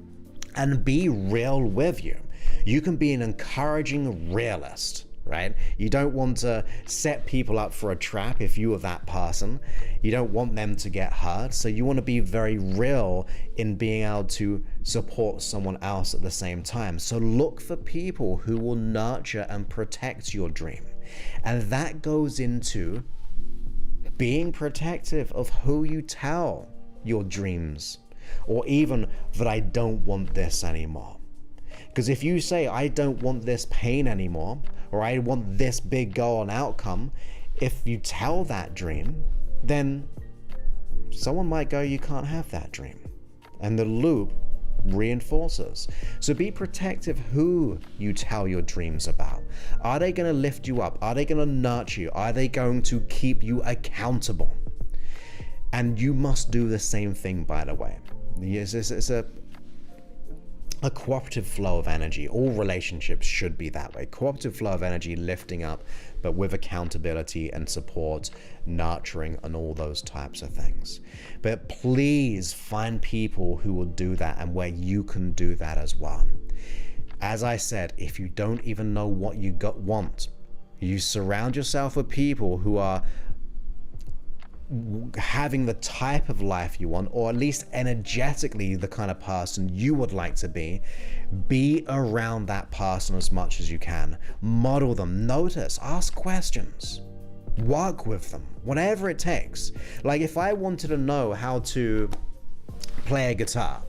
and be real with you. You can be an encouraging realist, right? You don't want to set people up for a trap if you are that person. You don't want them to get hurt. So you want to be very real in being able to support someone else at the same time. So look for people who will nurture and protect your dream. And that goes into being protective of who you tell your dreams, or even that I don't want this anymore. Because if you say, I don't want this pain anymore, or I want this big goal and outcome, if you tell that dream, then someone might go, you can't have that dream. And the loop reinforces. So be protective who you tell your dreams about. Are they going to lift you up? Are they going to nurture you? Are they going to keep you accountable? And you must do the same thing, by the way. It's a cooperative flow of energy. All relationships should be that way. Cooperative flow of energy, lifting up, but with accountability and support, nurturing, and all those types of things. But please find people who will do that and where you can do that as well. As I said, if you don't even know what you want, you surround yourself with people who are having the type of life you want, or at least energetically the kind of person you would like to be around that person as much as you can. Model them, notice, ask questions, work with them, whatever it takes. Like if I wanted to know how to play a guitar,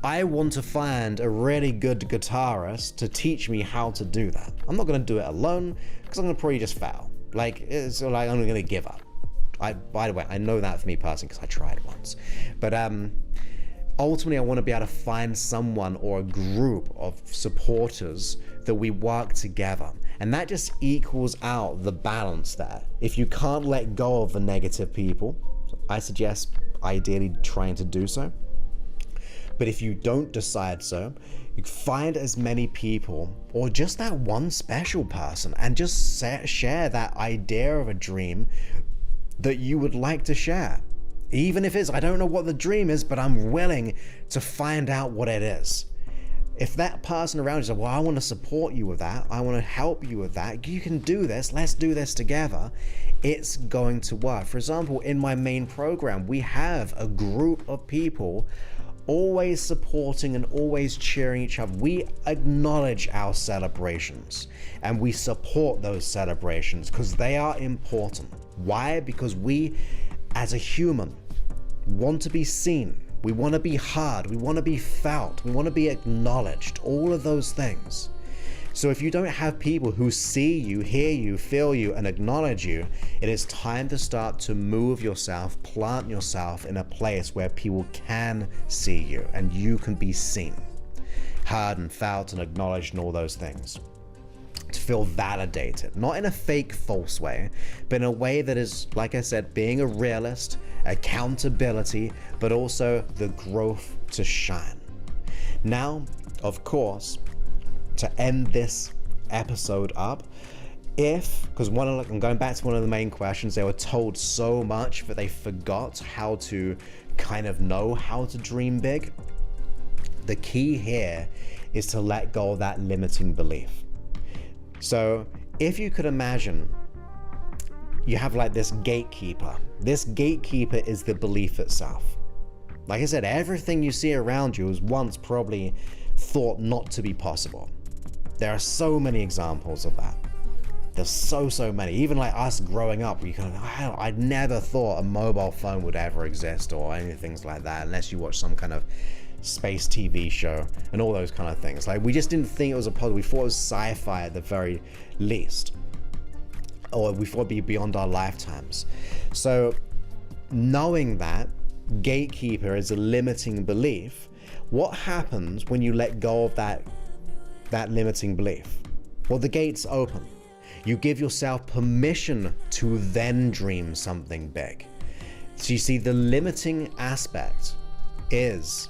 I want to find a really good guitarist to teach me how to do that. I'm not going to do it alone, because I'm going to probably just fail. It's like I'm going to give up. By the way, I know that for me personally because I tried once. But ultimately, I want to be able to find someone or a group of supporters that we work together. And that just equals out the balance there. If you can't let go of the negative people, I suggest ideally trying to do so. But if you don't decide so, you find as many people or just that one special person and just share that idea of a dream that you would like to share. Even if it's, I don't know what the dream is, but I'm willing to find out what it is. If that person around you says, well, I want to support you with that, I want to help you with that, you can do this, let's do this together, it's going to work. For example, in my main program, we have a group of people always supporting and always cheering each other. We acknowledge our celebrations and we support those celebrations because they are important. Why? Because we, as a human, want to be seen. We want to be heard. We want to be felt. We want to be acknowledged. All of those things. So if you don't have people who see you, hear you, feel you, and acknowledge you, it is time to start to move yourself, plant yourself in a place where people can see you and you can be seen, heard and felt and acknowledged and all those things. To feel validated, not in a fake, false way, but in a way that is, like I said, being a realist, accountability, but also the growth to shine. Now, of course, to end this episode up, because I'm going back to one of the main questions, they were told so much that they forgot how to kind of know how to dream big. The key here is to let go of that limiting belief. So if you could imagine, you have like this gatekeeper. This gatekeeper is the belief itself. Like I said, everything you see around you was once probably thought not to be possible. There are so many examples of that. There's so many. Even like us growing up, I never thought a mobile phone would ever exist or anything like that, unless you watch some kind of space TV show and all those kind of things. Like we just didn't think it was a possible. We thought it was sci-fi at the very least. or we thought it'd be beyond our lifetimes. So knowing that gatekeeper is a limiting belief, what happens when you let go of that limiting belief? Well, the gates open. You give yourself permission to then dream something big. So you see, the limiting aspect is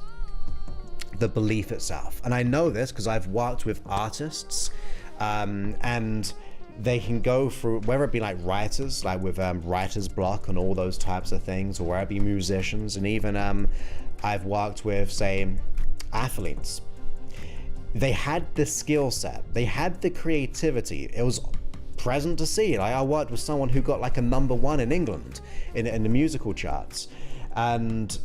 the belief itself. And I know this because I've worked with artists, and they can go through, whether it be like writers, like with writer's block and all those types of things, or whether it be musicians, and even I've worked with, say, athletes. They had the skill set, they had the creativity, it was present to see. Like, I worked with someone who got like a #1 in England in the musical charts, and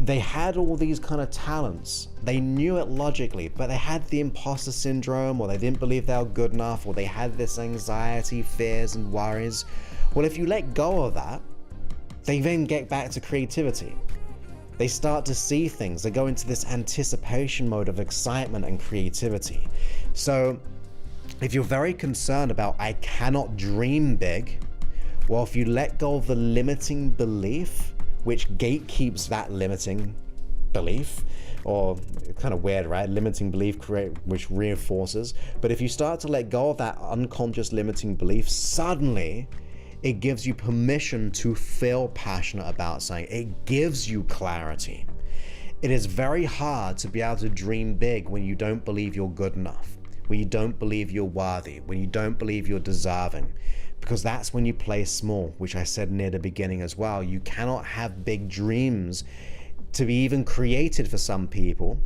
they had all these kind of talents. They knew it logically, but they had the imposter syndrome, or they didn't believe they were good enough, or they had this anxiety, fears, and worries. Well, if you let go of that, they then get back to creativity. They start to see things. They go into this anticipation mode of excitement and creativity. So if you're very concerned about, I cannot dream big, well, if you let go of the limiting belief, which gatekeeps that limiting belief, or kind of weird, right? Limiting belief which reinforces. But if you start to let go of that unconscious limiting belief, suddenly it gives you permission to feel passionate about something. It gives you clarity. It is very hard to be able to dream big when you don't believe you're good enough, when you don't believe you're worthy, when you don't believe you're deserving, because that's when you play small, which I said near the beginning as well. You cannot have big dreams to be even created for some people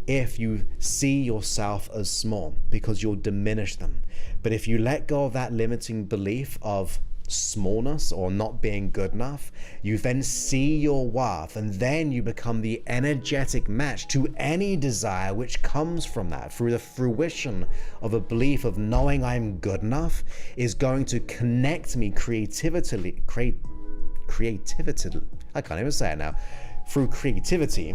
if you see yourself as small, because you'll diminish them. But if you let go of that limiting belief of smallness or not being good enough, you then see your worth, and then you become the energetic match to any desire which comes from that. Through the fruition of a belief of knowing I'm good enough is going to connect me creativity, I can't even say it now, through creativity,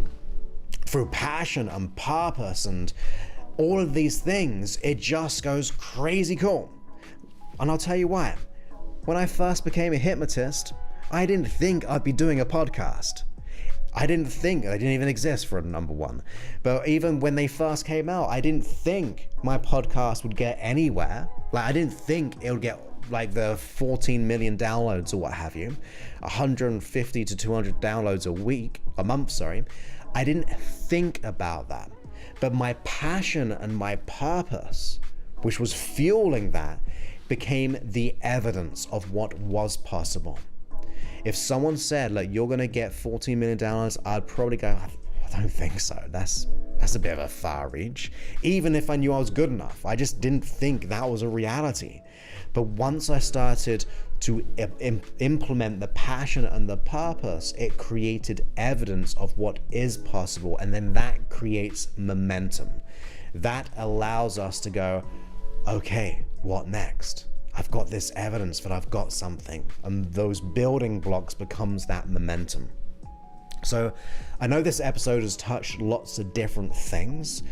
through passion and purpose and all of these things. It just goes crazy cool. And I'll tell you why. When I first became a hypnotist, I didn't think I'd be doing a podcast. I didn't think they didn't even exist for a #1. But even when they first came out, I didn't think my podcast would get anywhere. Like, I didn't think it would get like the 14 million downloads or what have you, 150 to 200 downloads a month, sorry. I didn't think about that. But my passion and my purpose, which was fueling that, became the evidence of what was possible. If someone said, like, you're gonna get 14 million downloads, I'd probably go, I don't think so. That's a bit of a far reach. Even if I knew I was good enough, I just didn't think that was a reality. But once I started to implement the passion and the purpose, it created evidence of what is possible, and then that creates momentum. That allows us to go, okay, what next? I've got this evidence that I've got something, and those building blocks becomes that momentum. So I know this episode has touched lots of different things,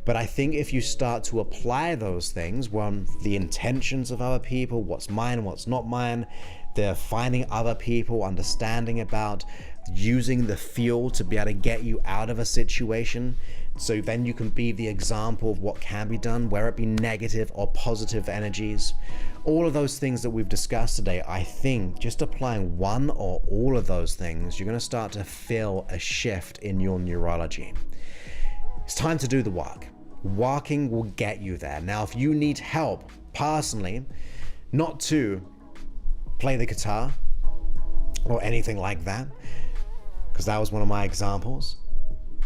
but I think if you start to apply those things, the intentions of other people, what's mine, what's not mine, the finding other people, understanding about using the fuel to be able to get you out of a situation, so then you can be the example of what can be done, whether it be negative or positive energies. All of those things that we've discussed today, I think just applying one or all of those things, you're going to start to feel a shift in your neurology. It's time to do the work. Walking will get you there. Now, if you need help personally, not to play the guitar or anything like that, because that was one of my examples,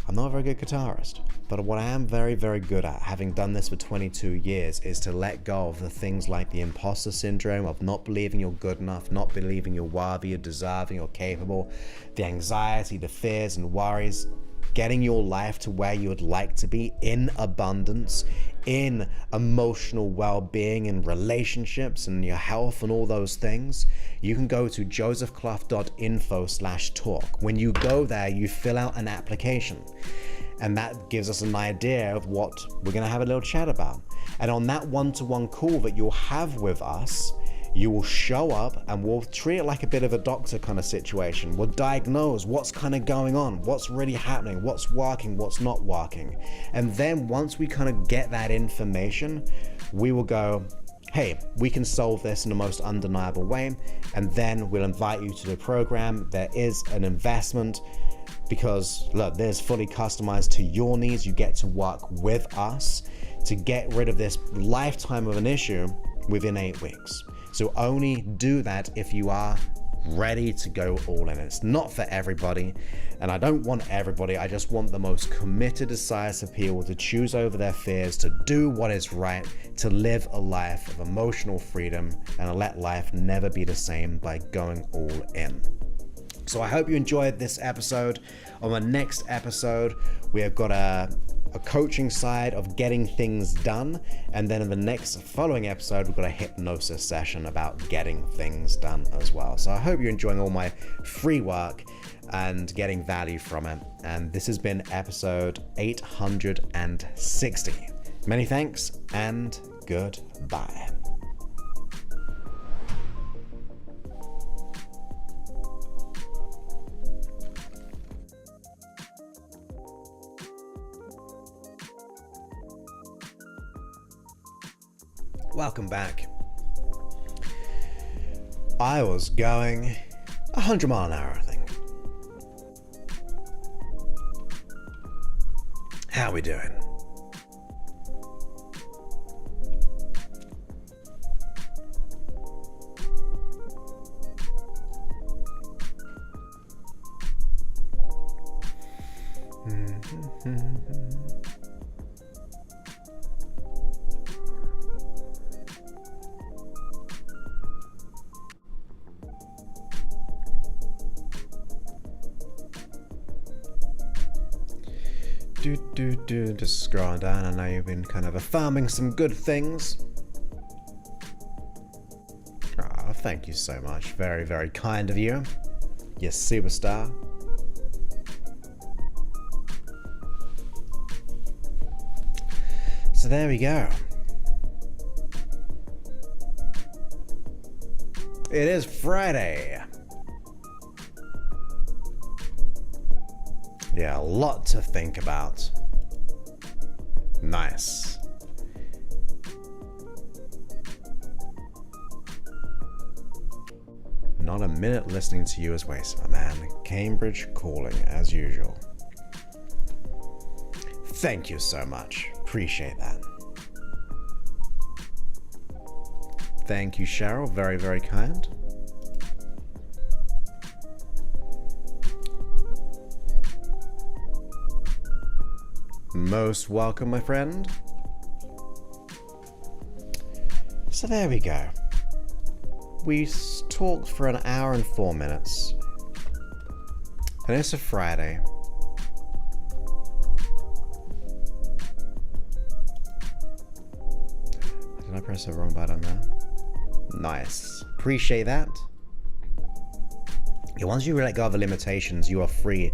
I'm not a very good guitarist, but what I am very, very good at, having done this for 22 years, is to let go of the things like the imposter syndrome of not believing you're good enough, not believing you're worthy, you're deserving, you're capable, the anxiety, the fears and worries, getting your life to where you would like to be in abundance, in emotional well-being and relationships and your health and all those things. You can go to josephclough.info/talk. When you go there, you fill out an application, and that gives us an idea of what we're going to have a little chat about. And on that one-to-one call that you'll have with us, You will show up and we'll treat it like a bit of a doctor kind of situation. We'll diagnose what's kind of going on, what's really happening, what's working, what's not working. And then once we kind of get that information, we will go, hey, we can solve this in the most undeniable way. And then we'll invite you to the program. There is an investment because look, there's fully customized to your needs. You get to work with us to get rid of this lifetime of an issue within 8 weeks. So only do that if you are ready to go all in. It's not for everybody, and I don't want everybody. I just want the most committed, decisive people to choose over their fears, to do what is right, to live a life of emotional freedom, and let life never be the same by going all in. So I hope you enjoyed this episode. On the next episode, we have got a coaching side of getting things done, and then in the next following episode we've got a hypnosis session about getting things done as well. So I hope you're enjoying all my free work and getting value from it, and this has been episode 860. Many thanks and goodbye. Welcome back. I was going 100 miles an hour, I think. How we doing? Just scrolling down. I know you've been kind of affirming some good things. Oh, thank you so much. Very, very kind of you. You superstar. So there we go. It is Friday. Yeah, a lot to think about. Nice. Not a minute listening to you is wasted, my man. Cambridge calling as usual. Thank you so much. Appreciate that. Thank you, Cheryl. Very, very kind. Most welcome, my friend. So there we go. We talked for an hour and 4 minutes. And it's a Friday. Did I press the wrong button there? Nice. Appreciate that. Yeah, once you let go of the limitations, you are free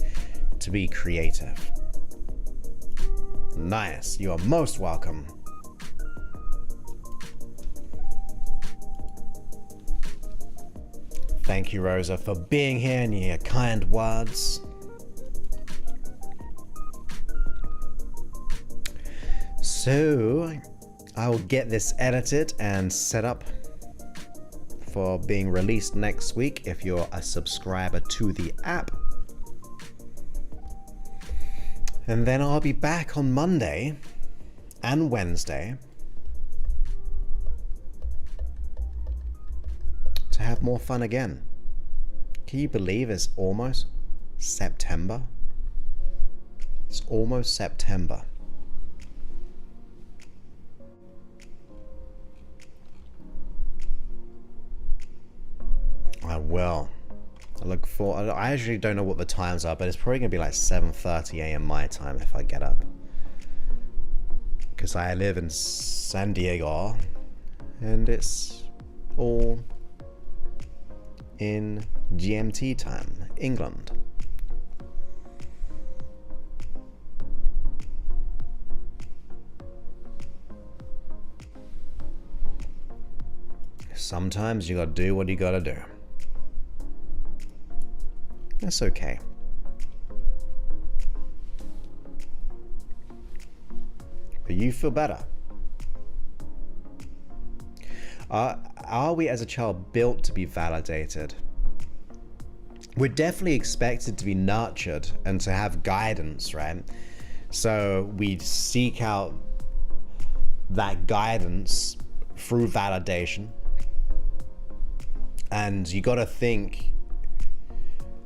to be creative. Nice. You are most welcome. Thank you, Rosa, for being here and your kind words. So, I will get this edited and set up for being released next week if you're a subscriber to the app. And then I'll be back on Monday and Wednesday to have more fun again. Can you believe it's almost September? It's almost September. I will. I look for. I actually don't know what the times are, but it's probably gonna be like 7:30 a.m. my time if I get up, because I live in San Diego, and it's all in GMT time, England. Sometimes you gotta do what you gotta do. That's okay. But you feel better. Are we as a child built to be validated? We're definitely expected to be nurtured and to have guidance, right? So we seek out that guidance through validation. And you got to think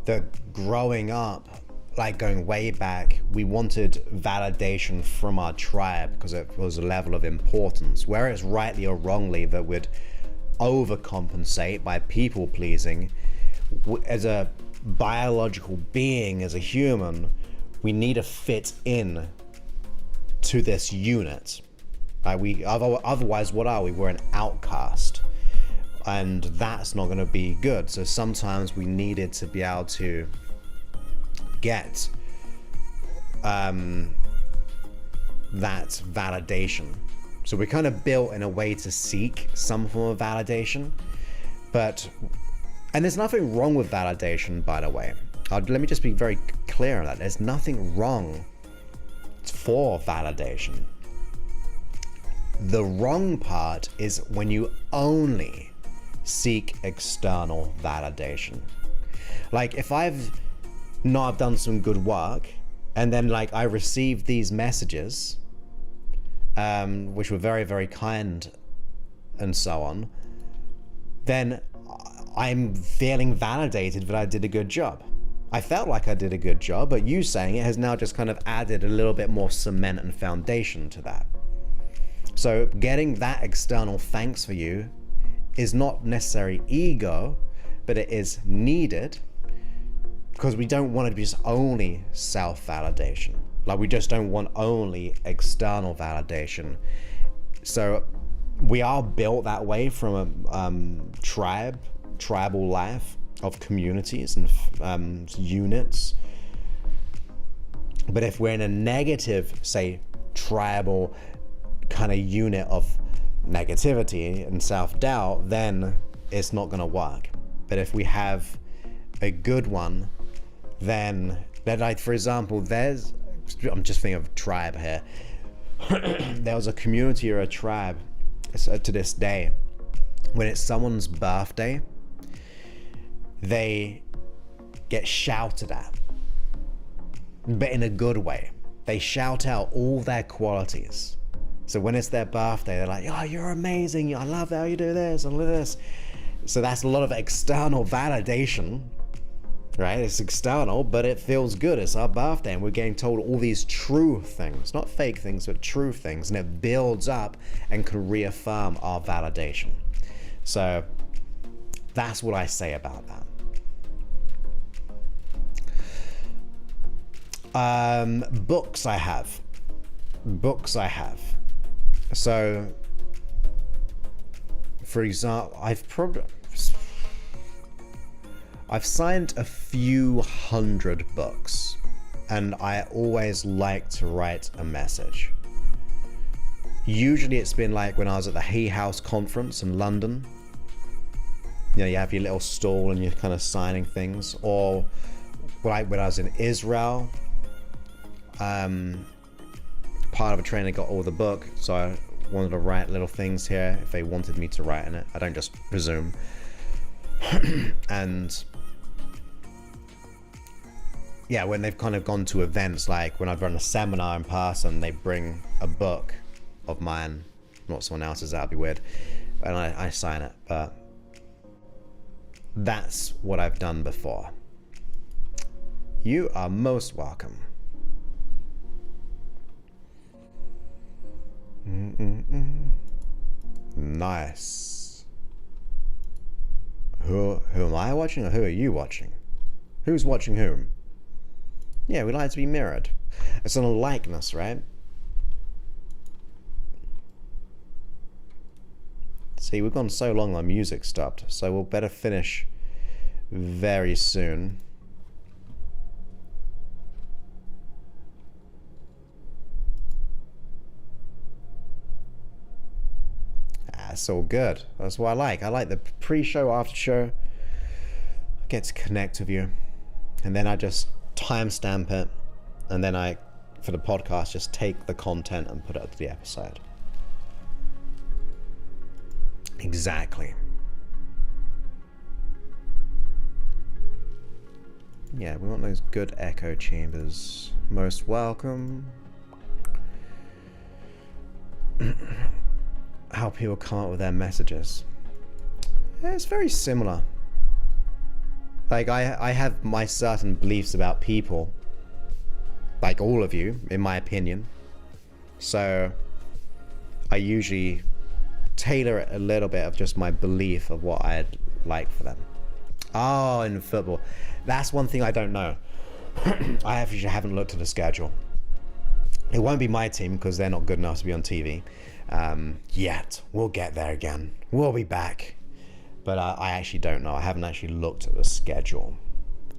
that growing up, like going way back, we wanted validation from our tribe because it was a level of importance. Whereas rightly or wrongly that we'd overcompensate by people pleasing, as a biological being, as a human, we need to fit in to this unit. Otherwise, what are we? We're an outcast. And that's not going to be good. So sometimes we needed to be able to get that validation. So we're kind of built in a way to seek some form of validation. And there's nothing wrong with validation, by the way. Let me just be very clear on that. There's nothing wrong for validation. The wrong part is when you only seek external validation. Like if I've not done some good work and then like I received these messages, which were very, very kind and so on, then I'm feeling validated that I did a good job. I felt like I did a good job, but you saying it has now just kind of added a little bit more cement and foundation to that. So getting that external thanks for you is not necessarily ego, but it is needed because we don't want to be just only self-validation. Like we just don't want only external validation. So we are built that way from a tribal life of communities and units. But if we're in a negative, say, tribal kind of unit of negativity and self-doubt, then it's not going to work. But if we have a good one, then like, for example, I'm just thinking of tribe here. There was a community or a tribe to this day, when it's someone's birthday, they get shouted at, but in a good way. They shout out all their qualities. So when it's their birthday, they're like, oh, you're amazing. I love how you do this and this. So that's a lot of external validation, right? It's external, but it feels good. It's our birthday and we're getting told all these true things, not fake things, but true things. And it builds up and can reaffirm our validation. So that's what I say about that. Books I have. So, for example, I've signed a few hundred books, and I always like to write a message. Usually it's been like when I was at the Hay House conference in London. You know, you have your little stall and you're kind of signing things. Or like when I was in Israel, part of a trainer got all the book, so I wanted to write little things here if they wanted me to write in it. I don't just presume. And yeah, when they've kind of gone to events, like when I've run a seminar in person, they bring a book of mine, not someone else's, that'd be weird, and I sign it. But that's what I've done before. You are most welcome. Nice. Who am I watching, or who are you watching? Who's watching whom? Yeah, we like to be mirrored. It's on a likeness, right? See, we've gone so long, our music stopped, so we'll better finish very soon. That's all good. That's what I like. I like the pre-show, after show. I get to connect with you. And then I just timestamp it. And then I, for the podcast, just take the content and put it up to the episode. Exactly. Yeah, we want those good echo chambers. Most welcome. How people come up with their messages. Yeah, it's very similar. Like, I have my certain beliefs about people. Like all of you, in my opinion. So, I usually tailor it a little bit of just my belief of what I'd like for them. Oh, in football. That's one thing I don't know. I actually haven't looked at the schedule. It won't be my team because they're not good enough to be on TV yet. We'll get there again. We'll be back. But I actually don't know. I haven't actually looked at the schedule.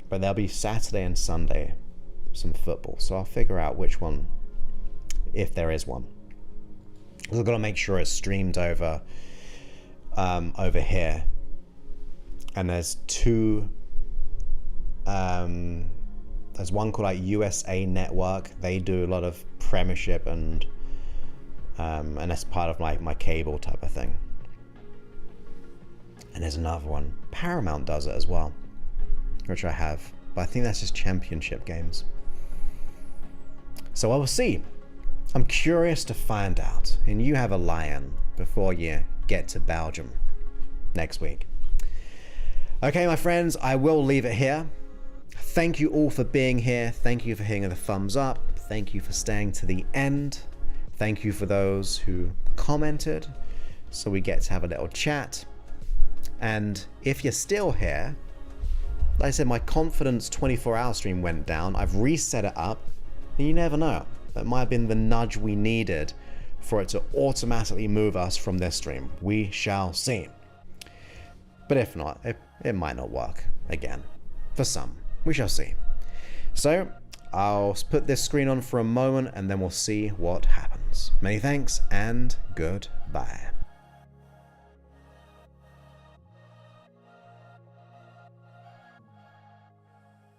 But there'll be Saturday and Sunday some football. So I'll figure out which one, if there is one. I've got to make sure it's streamed over here. And there's two, there's one called like USA Network. They do a lot of Premiership and that's part of my cable type of thing. And there's another one, Paramount does it as well, which I have, but I think that's just Championship games. So I will see. I'm curious to find out, and you have a lion before you get to Belgium next week. Okay, my friends, I will leave it here. Thank you all for being here. Thank you for hitting the thumbs up. Thank you for staying to the end. Thank you for those who commented, so we get to have a little chat. And if you're still here, like I said, my Confidence 24-hour stream went down. I've reset it up, and you never know. That might have been the nudge we needed for it to automatically move us from this stream. We shall see. But if not, it might not work again. For some. We shall see. So, I'll put this screen on for a moment and then we'll see what happens. Many thanks and goodbye.